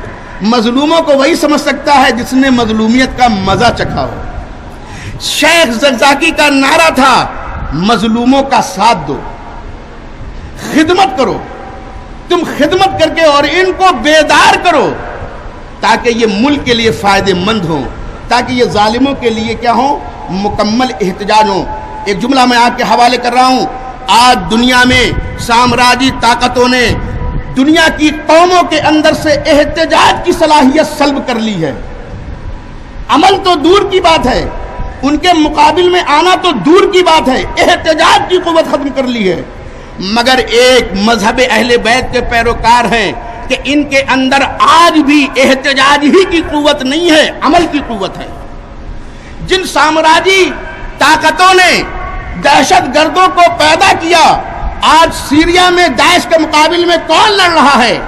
مظلوموں کو وہی سمجھ سکتا ہے جس نے مظلومیت کا مزہ چکھا ہو. شیخ زکزاکی کا نعرہ تھا مظلوموں کا ساتھ دو, خدمت کرو. تم خدمت کر کے اور ان کو بیدار کرو تاکہ یہ ملک کے لیے فائدہ مند ہوں، تاکہ یہ ظالموں کے لیے کیا ہوں، مکمل احتجاج ہوں۔ ایک جملہ میں آپ کے حوالے کر رہا ہوں، آج دنیا میں سامراجی طاقتوں نے دنیا کی قوموں کے اندر سے احتجاج کی صلاحیت سلب کر لی ہے۔ عمل تو دور کی بات ہے، ان کے مقابل میں آنا تو دور کی بات ہے، احتجاج کی قوت ختم کر لی ہے۔ مگر ایک مذہب اہل بیت کے پیروکار ہیں کہ ان کے اندر آج بھی احتجاج ہی کی قوت نہیں ہے، عمل کی قوت ہے۔ جن سامراجی طاقتوں نے دہشت گردوں کو پیدا کیا، آج سیریا میں داعش کے مقابل میں کون لڑ رہا ہے؟